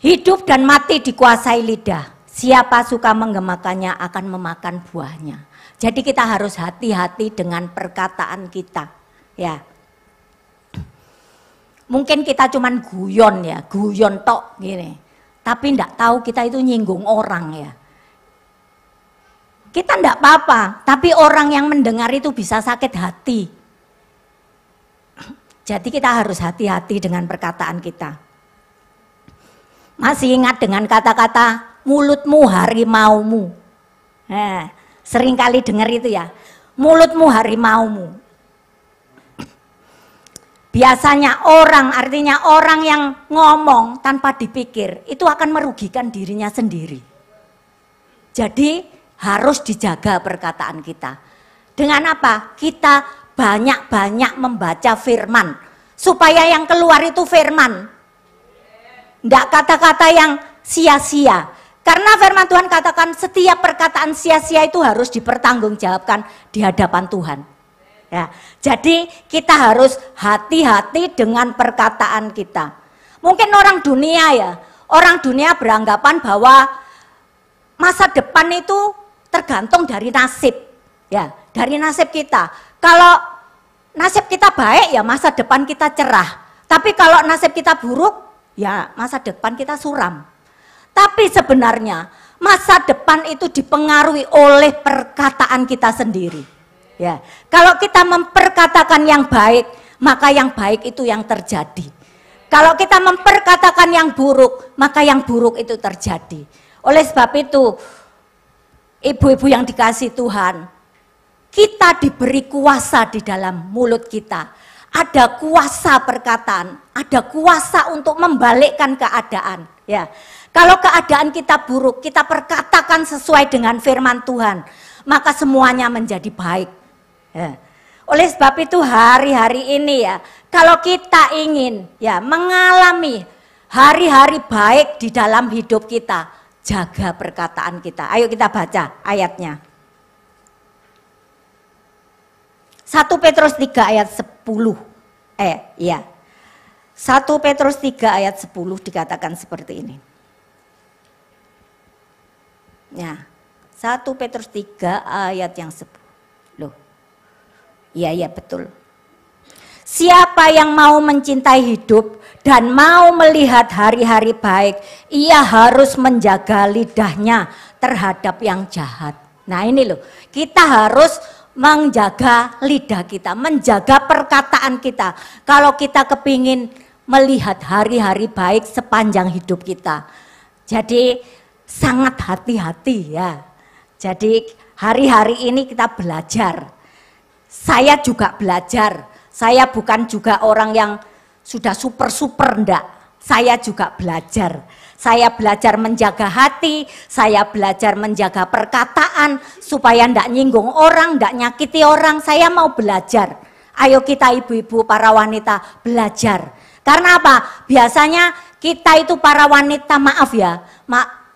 hidup dan mati dikuasai lidah. Siapa suka menggemakannya akan memakan buahnya. Jadi kita harus hati-hati dengan perkataan kita. Ya, mungkin kita cuman guyon ya, guyon tok gini. Tapi enggak tahu kita itu nyinggung orang ya. Kita enggak apa-apa, tapi orang yang mendengar itu bisa sakit hati. Jadi kita harus hati-hati dengan perkataan kita. Masih ingat dengan kata-kata mulutmu harimaumu. Sering kali dengar itu ya, mulutmu harimaumu. Biasanya artinya orang yang ngomong tanpa dipikir, itu akan merugikan dirinya sendiri. Jadi harus dijaga perkataan kita. Dengan apa? Kita banyak-banyak membaca firman, supaya yang keluar itu firman. Tidak kata-kata yang sia-sia. Karena firman Tuhan katakan setiap perkataan sia-sia itu harus dipertanggungjawabkan di hadapan Tuhan. Ya, jadi kita harus hati-hati dengan perkataan kita. Mungkin orang dunia beranggapan bahwa masa depan itu tergantung dari nasib. Ya, dari nasib kita. Kalau nasib kita baik ya masa depan kita cerah. Tapi kalau nasib kita buruk ya masa depan kita suram. Tapi sebenarnya masa depan itu dipengaruhi oleh perkataan kita sendiri. Ya, kalau kita memperkatakan yang baik, maka yang baik itu yang terjadi. Kalau kita memperkatakan yang buruk, maka yang buruk itu terjadi. Oleh sebab itu, ibu-ibu yang dikasihi Tuhan, kita diberi kuasa di dalam mulut kita. Ada kuasa perkataan, ada kuasa untuk membalikkan keadaan. Ya, kalau keadaan kita buruk, kita perkatakan sesuai dengan firman Tuhan, maka semuanya menjadi baik. Ya. Oleh sebab itu hari-hari ini ya, kalau kita ingin ya mengalami hari-hari baik di dalam hidup kita, jaga perkataan kita. Ayo kita baca ayatnya. 1 Petrus 3 ayat 10. 1 Petrus 3 ayat 10 dikatakan seperti ini. Ya, 1 Petrus 3 ayat yang 10. Loh. Iya betul. Siapa yang mau mencintai hidup dan mau melihat hari-hari baik, ia harus menjaga lidahnya terhadap yang jahat. Nah ini loh, kita harus menjaga lidah kita, menjaga perkataan kita. Kalau kita kepingin melihat hari-hari baik sepanjang hidup kita. Jadi sangat hati-hati ya. Jadi hari-hari ini kita belajar. Saya juga belajar. Saya bukan juga orang yang sudah super-super enggak. Saya juga belajar. Saya belajar menjaga hati, saya belajar menjaga perkataan supaya enggak nyinggung orang, enggak nyakiti orang. Saya mau belajar. Ayo kita ibu-ibu para wanita belajar. Karena apa? Biasanya kita itu para wanita, maaf ya,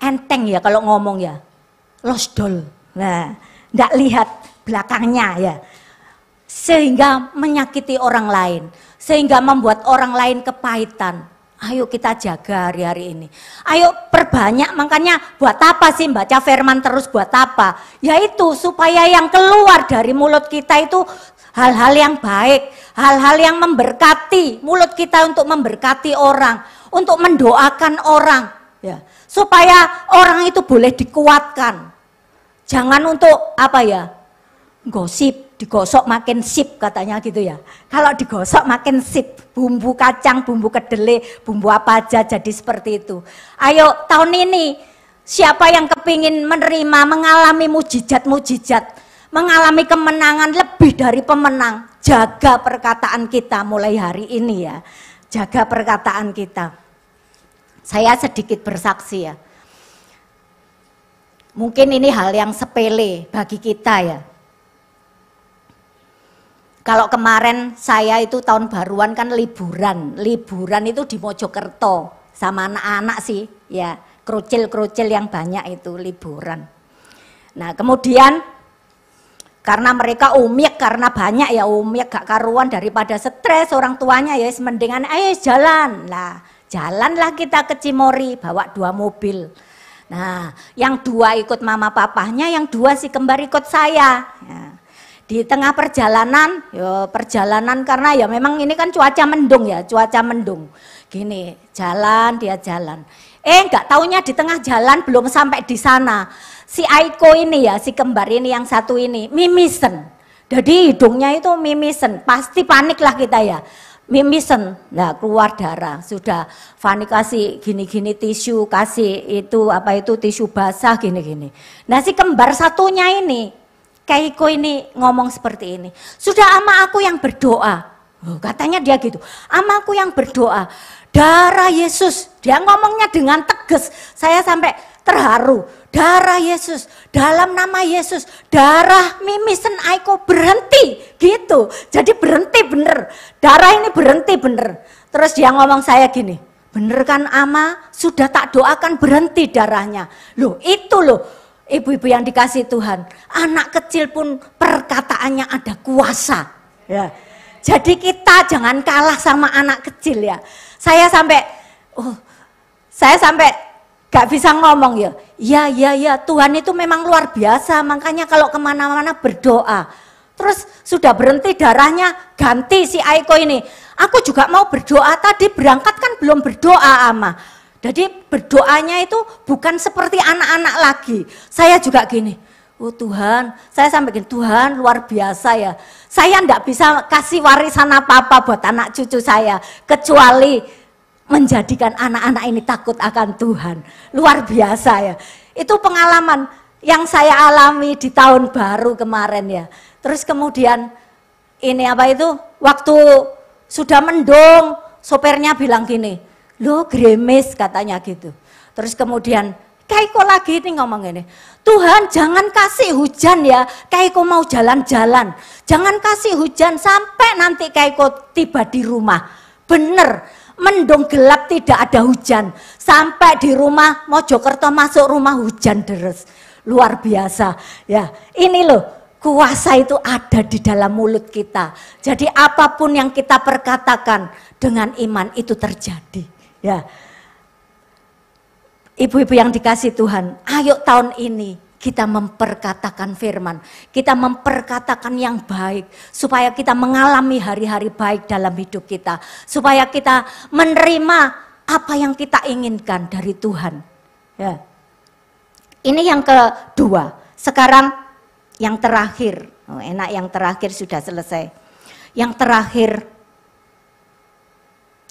enteng ya kalau ngomong ya. Losdol. Nah, enggak lihat belakangnya ya. Sehingga menyakiti orang lain, sehingga membuat orang lain kepahitan. Ayo kita jaga hari-hari ini. Ayo perbanyak, makanya buat apa sih baca firman terus, buat apa? Yaitu supaya yang keluar dari mulut kita itu hal-hal yang baik, hal-hal yang memberkati. Mulut kita untuk memberkati orang, untuk mendoakan orang, ya, supaya orang itu boleh dikuatkan. Jangan untuk apa ya, gosip. Digosok makin sip katanya gitu ya. Kalau digosok makin sip, bumbu kacang, bumbu kedelai, bumbu apa aja jadi seperti itu. Ayo tahun ini siapa yang kepingin menerima, mengalami mujizat-mujizat, mengalami kemenangan lebih dari pemenang, jaga perkataan kita mulai hari ini ya. Jaga perkataan kita. Saya sedikit bersaksi ya. Mungkin ini hal yang sepele bagi kita ya. Kalau kemarin saya itu tahun baruan kan liburan itu di Mojokerto sama anak-anak sih, ya kerucil-kerucil yang banyak itu liburan. Nah kemudian karena mereka umyek, karena banyak ya umyek gak karuan daripada stres orang tuanya ya mendingan ayo jalan lah, jalanlah kita ke Cimory bawa 2 mobil. Nah yang 2 ikut mama papahnya, yang 2 si kembar ikut saya. Ya. Di tengah perjalanan karena ya memang ini kan cuaca mendung ya, cuaca mendung. Gini, jalan dia jalan. Enggak taunya di tengah jalan belum sampai di sana. Si Aiko ini ya, si kembar ini yang satu ini mimisen. Jadi hidungnya itu mimisen, pasti panik lah kita ya. Mimisen, nah keluar darah. Sudah Fani kasih gini-gini tisu, kasih itu apa itu tisu basah gini-gini. Nah si kembar satunya ini Keiko ini ngomong seperti ini, sudah ama aku yang berdoa, katanya dia gitu, ama aku yang berdoa, darah Yesus, dia ngomongnya dengan tegas, saya sampai terharu, darah Yesus, dalam nama Yesus, darah mimisen Aiko berhenti, gitu, jadi berhenti bener, darah ini berhenti bener, terus dia ngomong saya gini, bener kan ama, sudah tak doakan berhenti darahnya, loh itu loh, ibu-ibu yang dikasih Tuhan, anak kecil pun perkataannya ada kuasa. Ya. Jadi kita jangan kalah sama anak kecil ya. Saya sampai gak bisa ngomong ya. Ya, Tuhan itu memang luar biasa, makanya kalau kemana-mana berdoa. Terus sudah berhenti darahnya, ganti si Aiko ini. Aku juga mau berdoa, tadi berangkat kan belum berdoa ama. Jadi berdoanya itu bukan seperti anak-anak lagi. Saya juga gini, oh Tuhan, saya sampai gini, Tuhan luar biasa ya. Saya enggak bisa kasih warisan apa-apa buat anak cucu saya, kecuali menjadikan anak-anak ini takut akan Tuhan. Luar biasa ya. Itu pengalaman yang saya alami di tahun baru kemarin ya. Terus kemudian ini apa itu, waktu sudah mendung, sopirnya bilang gini, loh gerimis katanya gitu. Terus kemudian Kaiko lagi ini ngomong ini, Tuhan jangan kasih hujan ya, Kaiko mau jalan-jalan. Jangan kasih hujan sampai nanti Kaiko tiba di rumah. Bener. Mendung gelap tidak ada hujan. Sampai di rumah Mojokerto masuk rumah hujan deres. Luar biasa ya. Ini loh, kuasa itu ada di dalam mulut kita. Jadi apapun yang kita perkatakan dengan iman itu terjadi ya. Ibu-ibu yang dikasih Tuhan, ayo tahun ini kita memperkatakan firman, kita memperkatakan yang baik, supaya kita mengalami hari-hari baik dalam hidup kita, supaya kita menerima apa yang kita inginkan dari Tuhan. Ya. Ini yang kedua. Sekarang yang terakhir, oh, enak yang terakhir sudah selesai. Yang terakhir,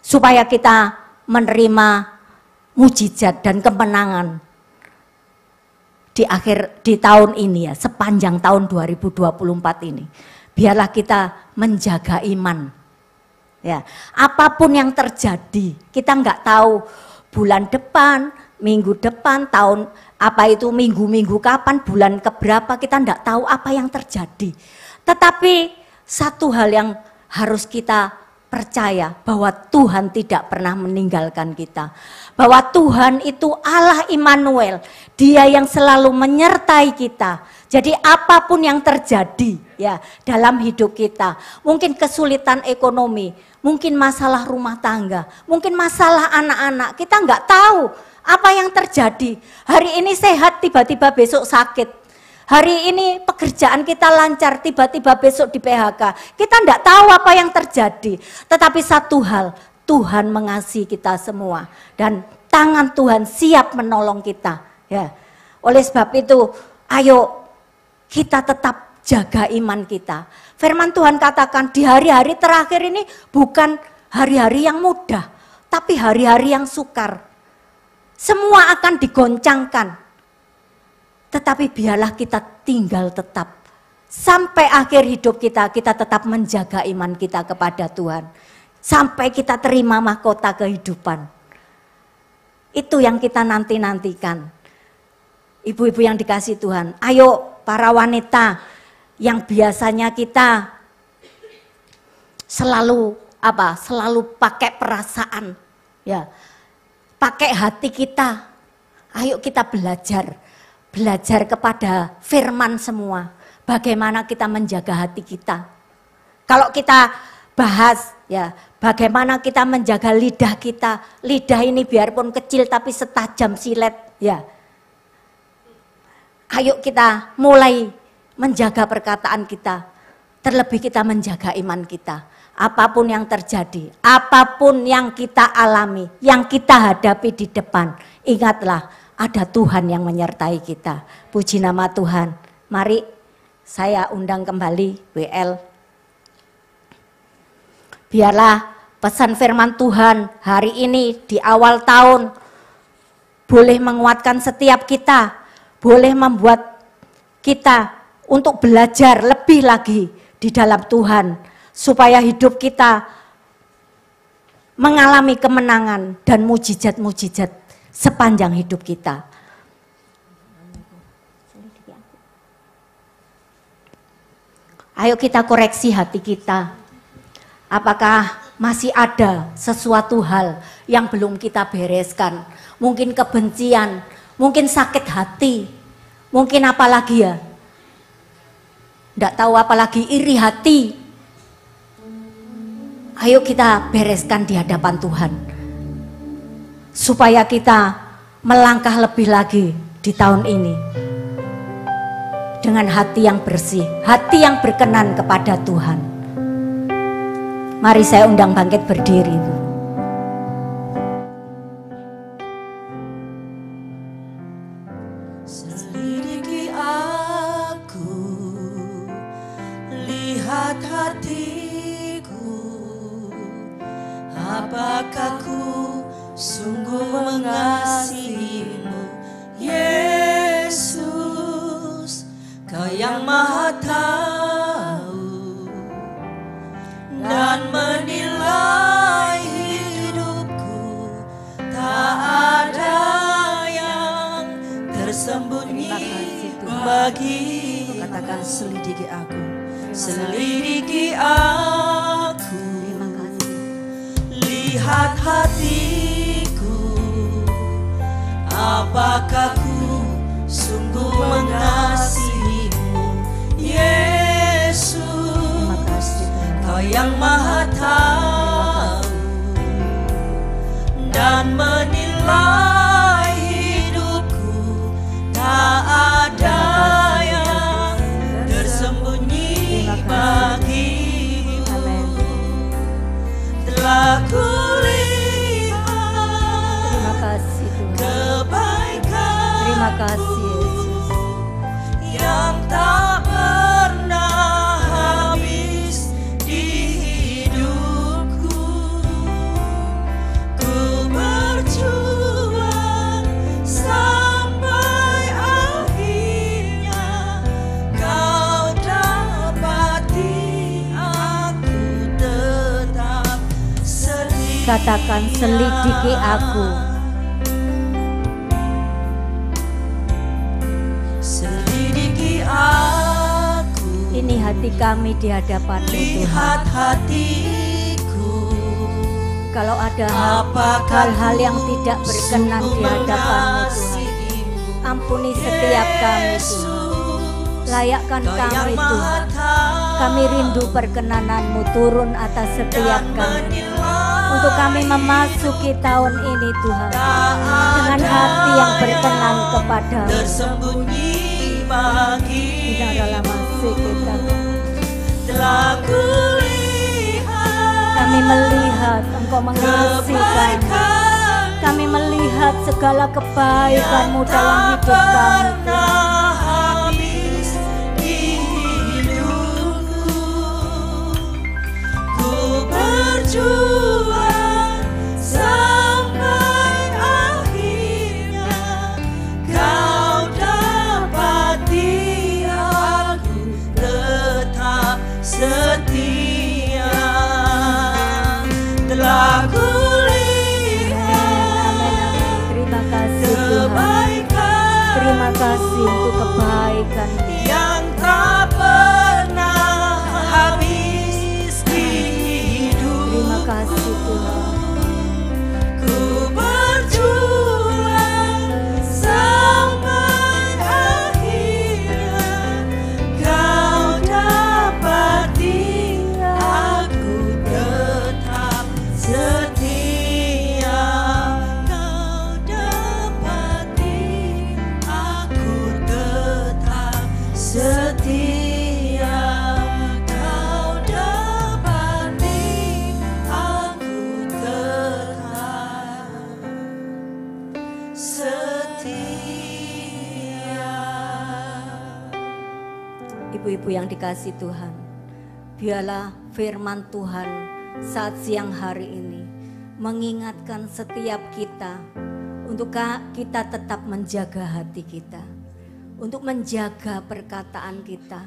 supaya kita menerima mujizat dan kemenangan di tahun ini ya, sepanjang tahun 2024 ini. Biarlah kita menjaga iman. Ya, apapun yang terjadi, kita nggak tahu bulan depan, minggu depan, tahun apa itu, minggu-minggu kapan, bulan keberapa, kita nggak tahu apa yang terjadi. Tetapi satu hal yang harus kita percaya, bahwa Tuhan tidak pernah meninggalkan kita. Bahwa Tuhan itu Allah Immanuel, Dia yang selalu menyertai kita. Jadi apapun yang terjadi ya dalam hidup kita, mungkin kesulitan ekonomi, mungkin masalah rumah tangga, mungkin masalah anak-anak, kita nggak tahu apa yang terjadi. Hari ini sehat, tiba-tiba besok sakit. Hari ini pekerjaan kita lancar, tiba-tiba besok di PHK. Kita enggak tahu apa yang terjadi. Tetapi satu hal, Tuhan mengasihi kita semua. Dan tangan Tuhan siap menolong kita. Ya. Oleh sebab itu, ayo kita tetap jaga iman kita. Firman Tuhan katakan di hari-hari terakhir ini bukan hari-hari yang mudah, tapi hari-hari yang sukar. Semua akan digoncangkan. Tetapi biarlah kita tinggal tetap. Sampai akhir hidup kita tetap menjaga iman kita kepada Tuhan. Sampai kita terima mahkota kehidupan. Itu yang kita nanti-nantikan. Ibu-ibu yang dikasih Tuhan, ayo para wanita yang biasanya kita selalu pakai perasaan, ya, pakai hati kita. Ayo kita belajar kepada firman semua, bagaimana kita menjaga hati kita. Kalau kita bahas ya, bagaimana kita menjaga lidah kita. Lidah ini biarpun kecil tapi setajam silet ya. Ayo kita mulai menjaga perkataan kita. Terlebih kita menjaga iman kita. Apapun yang terjadi, apapun yang kita alami, yang kita hadapi di depan, ingatlah ada Tuhan yang menyertai kita. Puji nama Tuhan. Mari saya undang kembali WL. Biarlah pesan firman Tuhan hari ini di awal tahun boleh menguatkan setiap kita, boleh membuat kita untuk belajar lebih lagi di dalam Tuhan, supaya hidup kita mengalami kemenangan dan mujizat-mujizat sepanjang hidup kita. Ayo kita koreksi hati kita. Apakah masih ada sesuatu hal yang belum kita bereskan? Mungkin kebencian, mungkin sakit hati, mungkin apalagi ya? Tidak tahu apalagi iri hati. Ayo kita bereskan di hadapan Tuhan. Supaya kita melangkah lebih lagi di tahun ini dengan hati yang bersih, hati yang berkenan kepada Tuhan. Mari saya undang bangkit berdiri.
Selidiki aku, lihat hatiku, apakah ku sungguh mengasihimu, Yesus, Kau yang Maha Tahu dan menilai hidupku, tak ada yang tersembunyi bagi. Katakan selidiki aku, selidiki aku, lihat hatiku, apakah ku sungguh mengasihimu, Yesus, Kau yang Maha Tahu dan menilai hidupku, tak ada yang tersembunyi bagimu. Telah kulihat kebaikan,
Terima kasih Yesus,
yang tak pernah habis di hidupku. Ku berjuang sampai akhirnya Kau dapati aku tetap setia.
katakan selidiki aku.
Selidiki aku,
Ini hati kami di hadapan-Mu Tuhan.
lihat hatiku,
Kalau ada
apakah
hal-hal yang tidak berkenan di hadapan-Mu Tuhan, ampuni setiap kami Tuhan. Layakkan kami Tuhan. Kami rindu perkenanan-Mu turun atas setiap kami. Untuk kami memasuki tahun ini Tuhan dengan hati yang berkenan kepada-Mu.
Tersembunyi bagi
kita.
telah kulihat
Kami melihat Engkau mengasihi kami.
kebaikan
Kami melihat segala kebaikan-Mu dalam hidup kami Tuhan.
pernah habis di hidupku. Ku berjuang sampai akhirnya Kau dapati aku tetap setia. Telah kulihat
Terima kasih Tuhan.
kebaikan
Terima kasih untuk kebaikan.
yang tak pernah habis di hidup.
Terima kasih Tuhan.
Ku berjuang sampai akhirnya Kau dapati aku tetap setia. Kau dapati aku tetap setia. Kau dapati aku tetap setia.
Ibu-ibu yang dikasihi Tuhan, biarlah firman Tuhan saat siang hari ini mengingatkan setiap kita untuk kita tetap menjaga hati kita, untuk menjaga perkataan kita,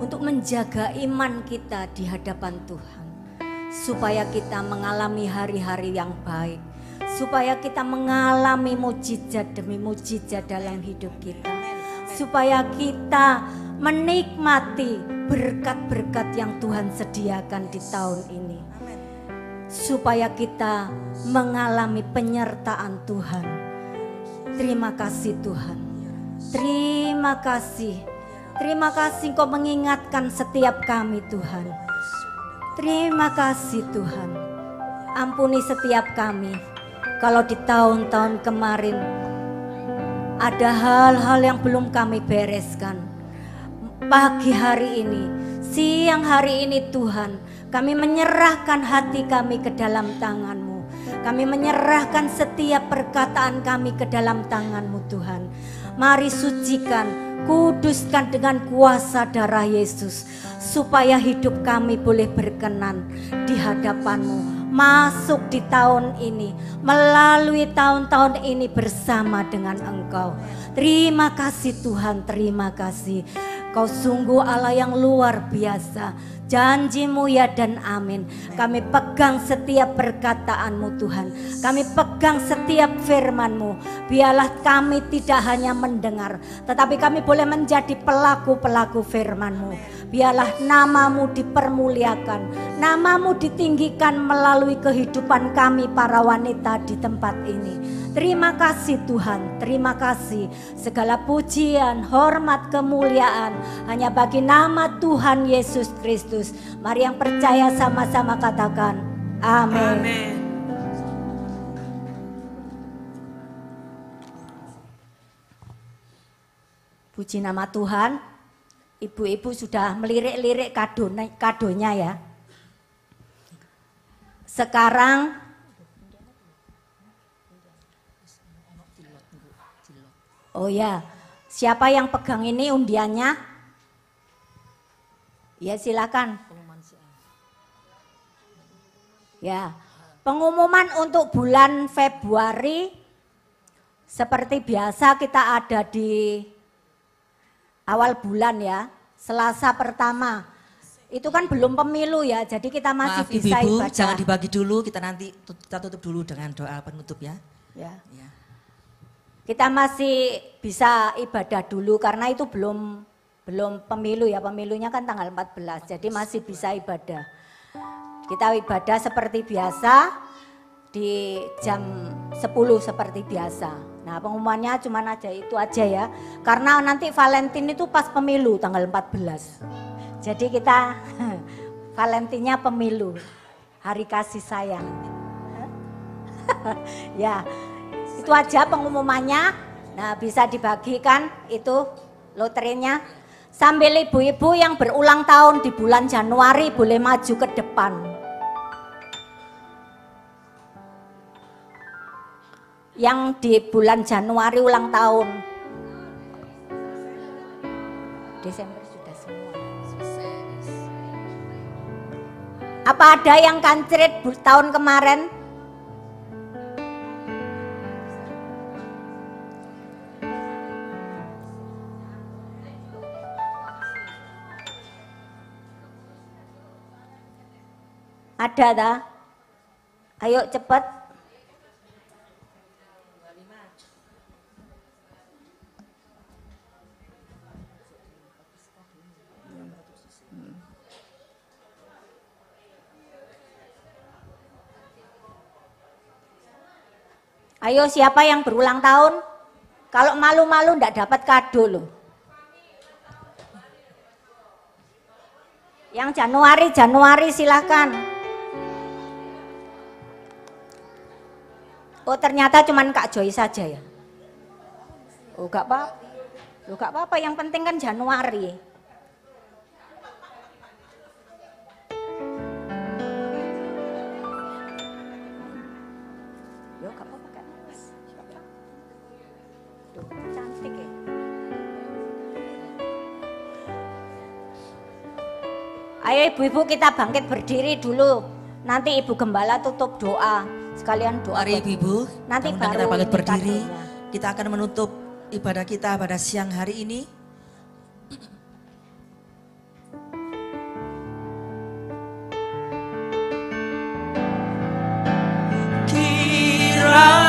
untuk menjaga iman kita di hadapan Tuhan, supaya kita mengalami hari-hari yang baik, supaya kita mengalami mujizat demi mujizat dalam hidup kita, supaya kita menikmati berkat-berkat yang Tuhan sediakan di tahun ini, supaya kita mengalami penyertaan Tuhan. Terima kasih Tuhan. Terima kasih. Terima kasih Engkau mengingatkan setiap kami Tuhan. Terima kasih Tuhan. Ampuni setiap kami kalau di tahun-tahun kemarin ada hal-hal yang belum kami bereskan. Pagi hari ini, siang hari ini Tuhan, kami menyerahkan hati kami ke dalam tangan-Mu. Kami menyerahkan setiap perkataan kami ke dalam tangan-Mu Tuhan. Mari sucikan, kuduskan dengan kuasa darah Yesus, supaya hidup kami boleh berkenan di hadapan-Mu. Masuk di tahun ini, melalui tahun-tahun ini bersama dengan Engkau. Terima kasih Tuhan, terima kasih. Kau sungguh Allah yang luar biasa. Janji-Mu ya dan amin. Kami pegang setiap perkataan-Mu Tuhan. Kami pegang setiap firman-Mu. Biarlah kami tidak hanya mendengar, tetapi kami boleh menjadi pelaku-pelaku firman-Mu. Biarlah nama-Mu dipermuliakan, nama-Mu ditinggikan melalui kehidupan kami para wanita di tempat ini. Terima kasih Tuhan, terima kasih. Segala pujian, hormat, kemuliaan hanya bagi nama Tuhan Yesus Kristus. Mari yang percaya sama-sama katakan amin.
Amin.
Puji nama Tuhan. Ibu-ibu sudah melirik-lirik kadonya ya. Sekarang oh ya, siapa yang pegang ini undiannya? Ya silakan. Ya, pengumuman untuk bulan Februari seperti biasa kita ada di awal bulan ya, Selasa pertama. Itu kan belum pemilu ya, jadi kita masih
Maaf,
bisa
Ibu,
ibadah.
jangan dibagi dulu, kita tutup dulu dengan doa penutup ya.
Ya.
Ya.
Kita masih bisa ibadah dulu karena itu belum pemilu ya, pemilunya kan tanggal 14, jadi masih bisa ibadah. Kita ibadah seperti biasa di jam 10 seperti biasa. Nah pengumumannya cuma aja itu aja ya, karena nanti Valentine itu pas pemilu tanggal 14. Jadi kita Valentinnya pemilu, hari kasih sayang. Ya, itu aja pengumumannya. Nah bisa dibagikan itu loterinya. Sambil ibu-ibu yang berulang tahun di bulan Januari boleh maju ke depan. Yang di bulan Januari ulang tahun. Desember sudah semua. Apa ada yang kancret tahun kemarin? Ada dah? Ayo cepat. Ayo siapa yang berulang tahun? Kalau malu-malu ndak dapat kado loh. Yang Januari silakan. Oh ternyata cuman Kak Joy saja ya. Oh gak apa-apa. Loh gak apa-apa, yang penting kan Januari. Yo gak apa-apa kan. Tuh, cantik ya. Ayo ibu-ibu kita bangkit berdiri dulu. Nanti Ibu Gembala tutup doa. Sekalian doa.
Mari ibu-ibu,
nanti baru
kita bangkit berdiri.
kadonya.
Kita akan menutup ibadah kita pada siang hari ini.
Kiranya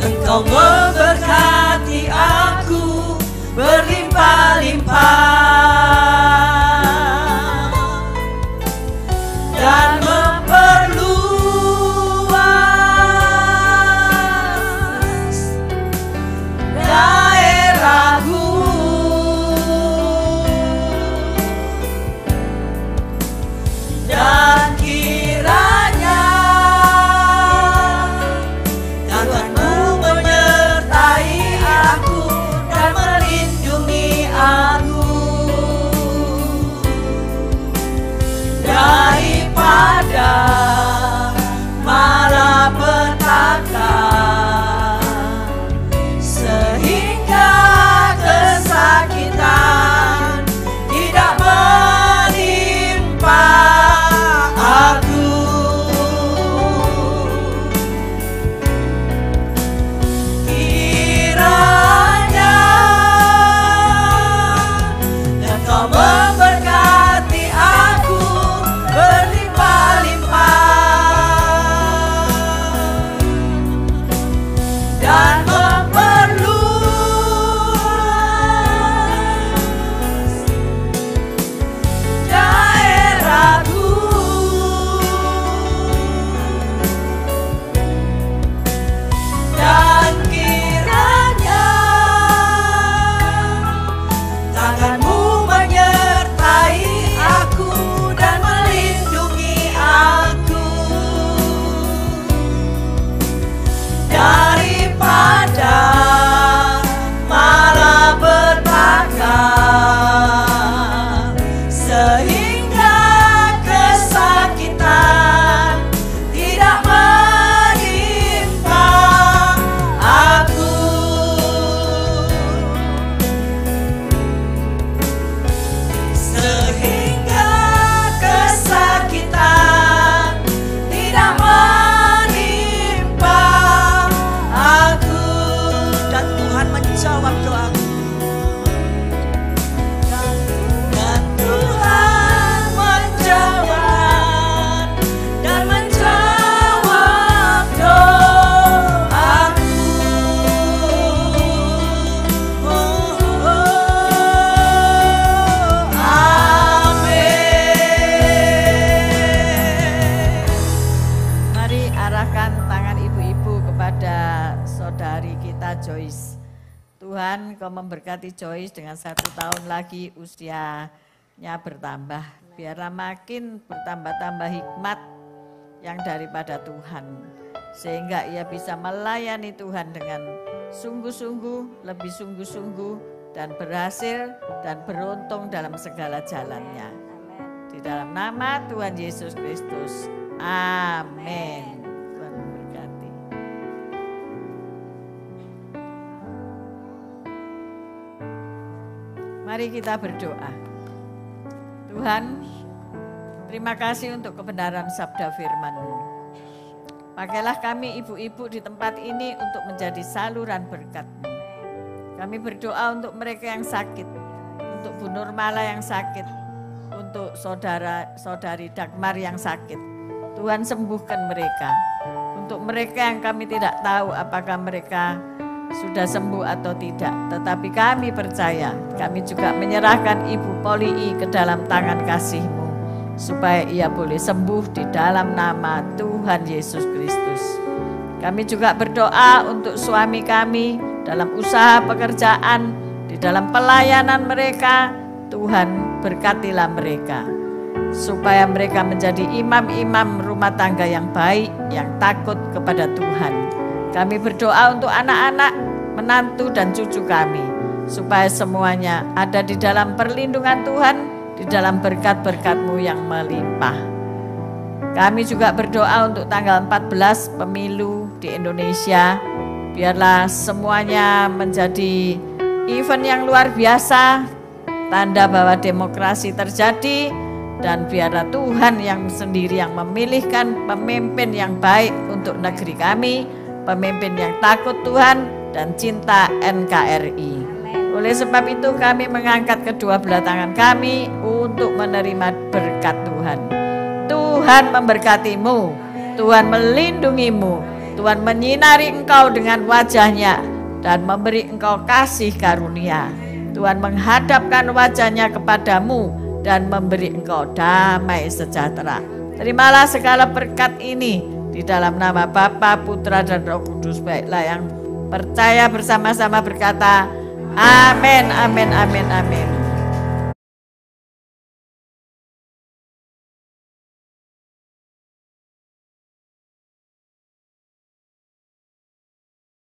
Engkau memberkati aku berlimpah-limpah dan memperluas
Engkau memberkati Joyce dengan 1 tahun lagi usianya bertambah. Biarlah makin bertambah-tambah hikmat yang daripada Tuhan. Sehingga ia bisa melayani Tuhan dengan sungguh-sungguh, lebih sungguh-sungguh, dan berhasil dan beruntung dalam segala jalannya. Di dalam nama Tuhan Yesus Kristus. Amin. Tuhan memberkati. Mari kita berdoa. Tuhan, terima kasih untuk kebenaran sabda firman-Mu. Pakailah kami ibu-ibu di tempat ini untuk menjadi saluran berkat-Mu. Kami berdoa untuk mereka yang sakit, untuk Bu Nurmala yang sakit, untuk saudari Dagmar yang sakit. Tuhan sembuhkan mereka. Untuk mereka yang kami tidak tahu apakah mereka sudah sembuh atau tidak, tetapi kami percaya, kami juga menyerahkan Ibu Polii ke dalam tangan kasih-Mu, supaya ia boleh sembuh di dalam nama Tuhan Yesus Kristus. Kami juga berdoa untuk suami kami dalam usaha pekerjaan, di dalam pelayanan mereka. Tuhan berkatilah mereka, supaya mereka menjadi imam-imam rumah tangga yang baik, yang takut kepada Tuhan. Kami berdoa untuk anak-anak, menantu dan cucu kami, supaya semuanya ada di dalam perlindungan Tuhan, di dalam berkat-berkat-Mu yang melimpah. Kami juga berdoa untuk tanggal 14 pemilu di Indonesia. Biarlah semuanya menjadi event yang luar biasa, tanda bahwa demokrasi terjadi, dan biarlah Tuhan yang sendiri yang memilihkan pemimpin yang baik untuk negeri kami, pemimpin yang takut Tuhan dan cinta NKRI. Oleh sebab itu kami mengangkat kedua belah tangan kami untuk menerima berkat Tuhan. Tuhan memberkati-Mu, Tuhan melindungi-Mu, Tuhan menyinari engkau dengan wajah-Nya dan memberi engkau kasih karunia. Tuhan menghadapkan wajah-Nya kepadamu dan memberi engkau damai sejahtera. Terimalah segala berkat ini di dalam nama Bapa, Putra, dan Roh Kudus. Baiklah yang percaya bersama-sama berkata, amin, amin, amin, amin.